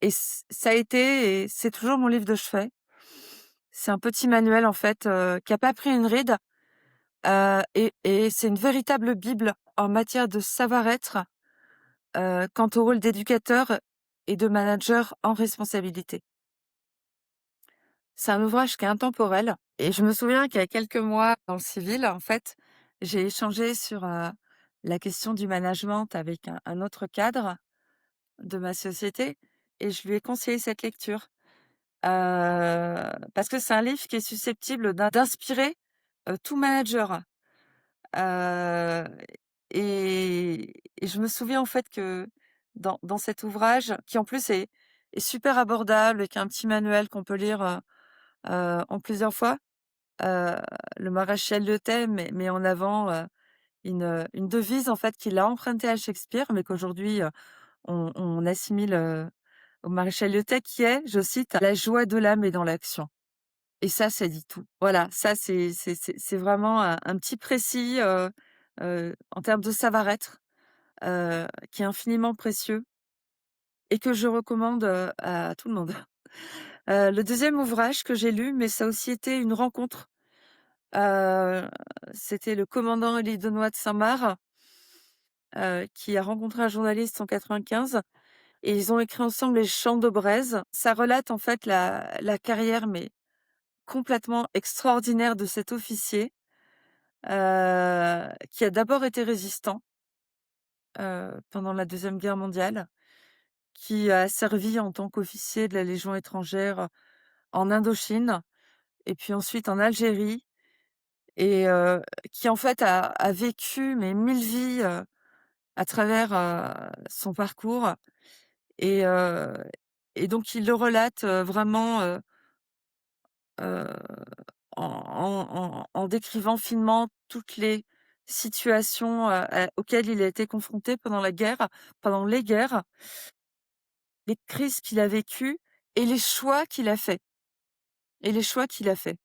et ça a été et c'est toujours mon livre de chevet. C'est un petit manuel en fait, qui a pas pris une ride, et c'est une véritable bible en matière de savoir-être, quant au rôle d'éducateur et de manager en responsabilité. C'est un ouvrage qui est intemporel et je me souviens qu'il y a quelques mois dans le civil, en fait, j'ai échangé sur, la question du management avec un autre cadre de ma société et je lui ai conseillé cette lecture, parce que c'est un livre qui est susceptible d'inspirer, tout manager. Heu et je me souviens en fait que dans cet ouvrage, qui en plus est super abordable et qui est un petit manuel qu'on peut lire, en plusieurs fois, heu, le maréchal Le Thème met en avant, une devise en fait qu'il a empruntée à Shakespeare, mais qu'aujourd'hui, on assimile, au maréchal Le Thème qui est, je cite: «La joie de l'âme est dans l'action». Et ça dit tout. Voilà, ça c'est vraiment un petit précis, en termes de savoir-être, qui est infiniment précieux et que je recommande, à tout le monde. Le deuxième ouvrage que j'ai lu, mais ça a aussi été une rencontre, heu, c'était le commandant Élie Denoy de Saint-Marc, qui a rencontré un journaliste en 95 et ils ont écrit ensemble Les Chants de Braise. Ça relate en fait la carrière, mais complètement extraordinaire de cet officier. qui a d'abord été résistant, pendant la Deuxième Guerre mondiale, qui a servi en tant qu'officier de la Légion étrangère en Indochine et puis ensuite en Algérie et qui en fait a vécu mais 1000 vies, à travers, son parcours et heu et donc il le relate, vraiment, heu, en décrivant finement toutes les situations, auxquelles il a été confronté pendant les guerres, les crises qu'il a vécues et les choix qu'il a faits et les choix qu'il a faits.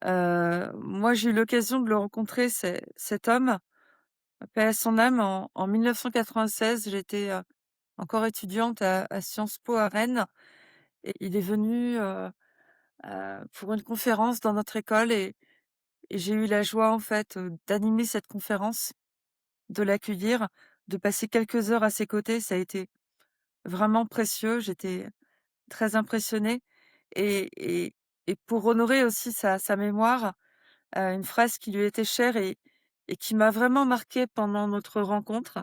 Moi, j'ai eu l'occasion de le rencontrer, cet homme, paix à son âme, en 1996. J'étais, encore étudiante à Sciences Po à Rennes et il est venu, pour une conférence dans notre école et j'ai eu la joie, en fait, d'animer cette conférence, de l'accueillir, de passer quelques heures à ses côtés. Ça a été vraiment précieux. J'étais très impressionnée et et et pour honorer aussi sa mémoire, une phrase qui lui était chère et qui m'a vraiment marquée pendant notre rencontre.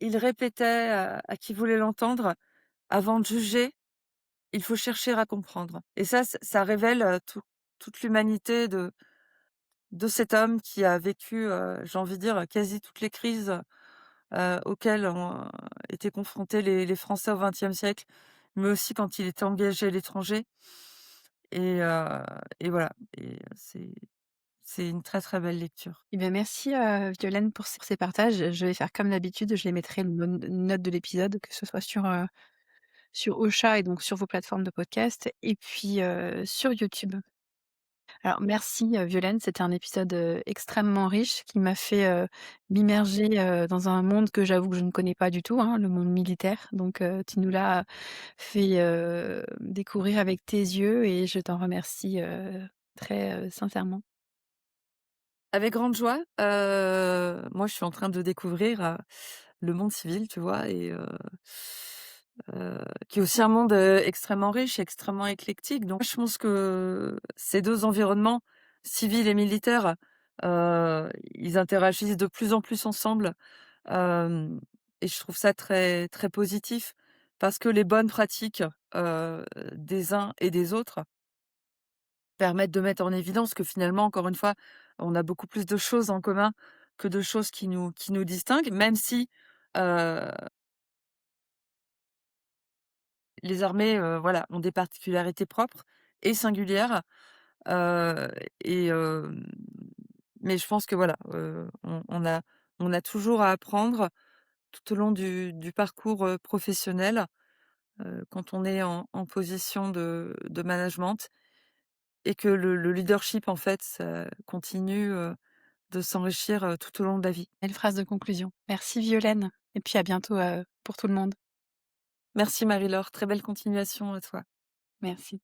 Il répétait, à qui voulait l'entendre: «Avant de juger, il faut chercher à comprendre» et ça révèle, toute l'humanité de cet homme qui a vécu, j'ai envie de dire, quasi toutes les crises, auxquelles ont été confrontés les Français au XXe siècle, mais aussi quand il était engagé à l'étranger et heu et voilà et c'est une très, très belle lecture. Eh bien, merci, Violaine pour ces partages. Je vais faire comme d'habitude, je les mettrai dans nos notes de l'épisode, que ce soit sur Ocha et donc sur vos plateformes de podcast et puis, sur YouTube. Alors merci, Violaine, c'était un épisode, extrêmement riche qui m'a fait, m'immerger, dans un monde que j'avoue que je ne connais pas du tout, hein, le monde militaire. Donc, tu nous l'as fait, découvrir avec tes yeux et je t'en remercie, très, sincèrement. Avec grande joie, moi je suis en train de découvrir, le monde civil, tu vois? Qui est aussi un monde, extrêmement riche, extrêmement éclectique. Donc je pense que ces 2 environnements, civil et militaire, ils interagissent de plus en plus ensemble, hem et je trouve ça très, très positif parce que les bonnes pratiques, des uns et des autres permettent de mettre en évidence que finalement, encore une fois, on a beaucoup plus de choses en commun que de choses qui nous distinguent, même si, heu, les armées, voilà, ont des particularités propres et singulières, heu et hem, mais je pense que voilà, on a toujours à apprendre tout au long du parcours, professionnel, quand on est en position de management et que le leadership, en fait, ça continue, de s'enrichir, tout au long de la vie. Belle phrase de conclusion. Merci Violaine et puis à bientôt, pour tout le monde. Merci Marie-Laure, très belle continuation à toi. Merci.